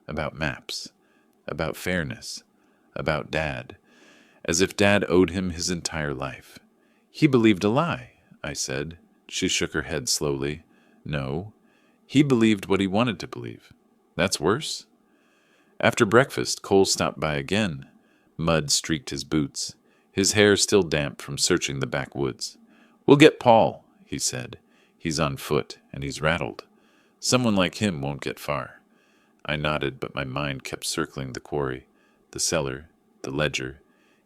About maps. About fairness. About Dad. As if Dad owed him his entire life. He believed a lie, I said. She shook her head slowly. No. He believed what he wanted to believe. That's worse. After breakfast, Cole stopped by again. Mud streaked his boots, his hair still damp from searching the backwoods. We'll get Paul, he said. He's on foot, and he's rattled. Someone like him won't get far. I nodded, but my mind kept circling the quarry, the cellar, the ledger.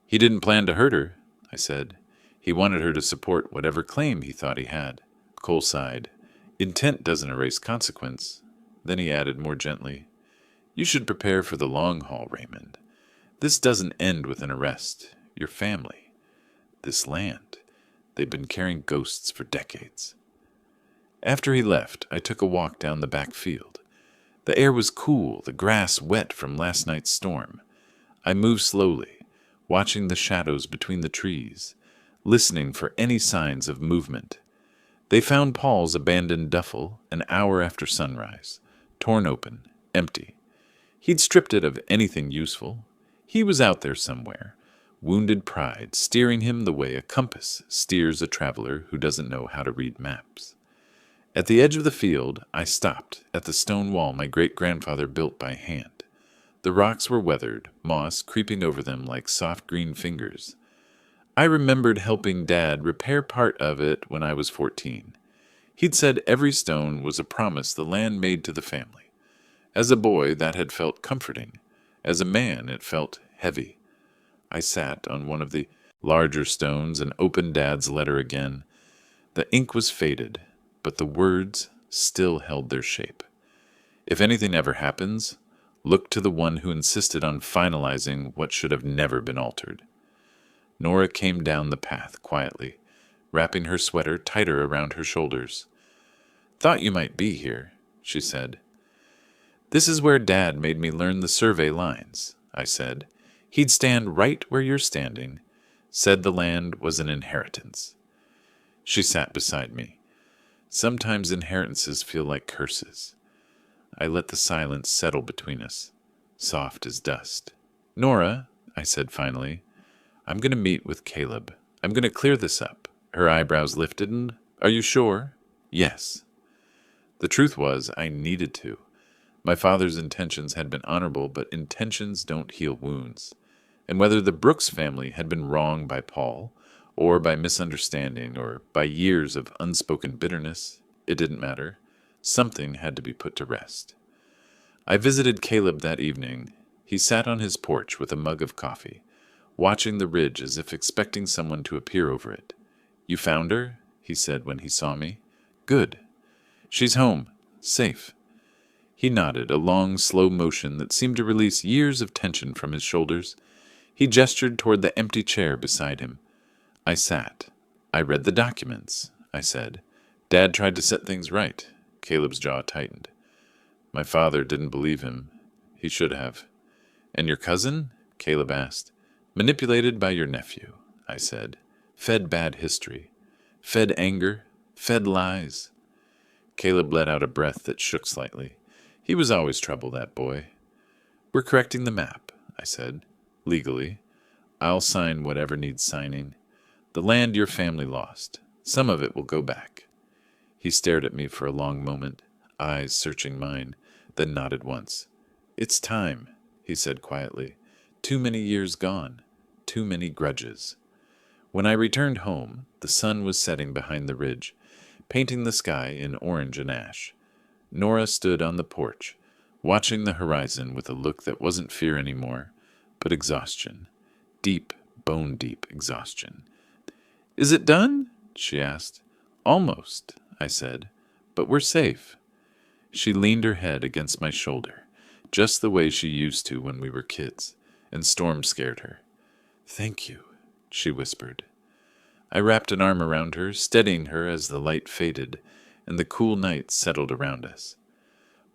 He didn't plan to hurt her, I said. He wanted her to support whatever claim he thought he had. Cole sighed. Intent doesn't erase consequence. Then he added more gently, You should prepare for the long haul, Raymond. This doesn't end with an arrest. Your family. This land. They've been carrying ghosts for decades. After he left, I took a walk down the back field. The air was cool, the grass wet from last night's storm. I moved slowly, watching the shadows between the trees, listening for any signs of movement. They found Paul's abandoned duffel an hour after sunrise, torn open, empty. He'd stripped it of anything useful. He was out there somewhere, wounded pride steering him the way a compass steers a traveler who doesn't know how to read maps. At the edge of the field, I stopped at the stone wall my great-grandfather built by hand. The rocks were weathered, moss creeping over them like soft green fingers. I remembered helping Dad repair part of it when I was 14. He'd said every stone was a promise the land made to the family. As a boy, that had felt comforting. As a man, it felt heavy. I sat on one of the larger stones and opened Dad's letter again. The ink was faded, but the words still held their shape. If anything ever happens, look to the one who insisted on finalizing what should have never been altered. Nora came down the path quietly, wrapping her sweater tighter around her shoulders. Thought you might be here, she said. This is where Dad made me learn the survey lines, I said. He'd stand right where you're standing, said the land was an inheritance. She sat beside me. Sometimes inheritances feel like curses. I let the silence settle between us, soft as dust. Nora, I said finally, I'm going to meet with Caleb. I'm going to clear this up. Her eyebrows lifted and, Are you sure? Yes. The truth was, I needed to. My father's intentions had been honorable, but intentions don't heal wounds. And whether the Brooks family had been wrong by Paul, or by misunderstanding, or by years of unspoken bitterness, it didn't matter. Something had to be put to rest. I visited Caleb that evening. He sat on his porch with a mug of coffee, watching the ridge as if expecting someone to appear over it. You found her? He said when he saw me. Good. She's home. Safe. He nodded, a long, slow motion that seemed to release years of tension from his shoulders. He gestured toward the empty chair beside him. I sat. I read the documents, I said. Dad tried to set things right. Caleb's jaw tightened. My father didn't believe him. He should have. And your cousin? Caleb asked. Manipulated by your nephew, I said. Fed bad history. Fed anger. Fed lies. Caleb let out a breath that shook slightly. He was always trouble, that boy. We're correcting the map, I said. Legally. I'll sign whatever needs signing. The land your family lost. Some of it will go back. He stared at me for a long moment, eyes searching mine, then nodded once. It's time, he said quietly. Too many years gone. too many grudges. When I returned home, the sun was setting behind the ridge, painting the sky in orange and ash. Nora stood on the porch, watching the horizon with a look that wasn't fear anymore, but exhaustion. Deep, bone-deep exhaustion. "Is it done?" she asked. "Almost," I said, "but we're safe." She leaned her head against my shoulder, just the way she used to when we were kids, and storm scared her. "Thank you," she whispered. I wrapped an arm around her, steadying her as the light faded and the cool night settled around us.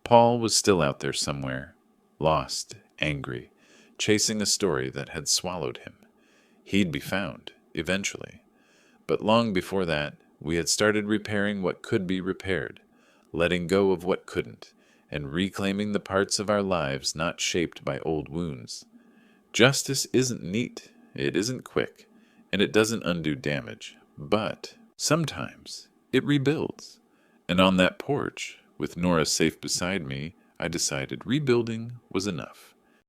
Paul was still out there somewhere, lost, angry, chasing a story that had swallowed him. He'd be found, eventually. But long before that, we had started repairing what could be repaired, letting go of what couldn't, and reclaiming the parts of our lives not shaped by old wounds. Justice isn't neat, it isn't quick, and it doesn't undo damage, but sometimes it rebuilds. And on that porch, with Nora safe beside me, I decided rebuilding was enough.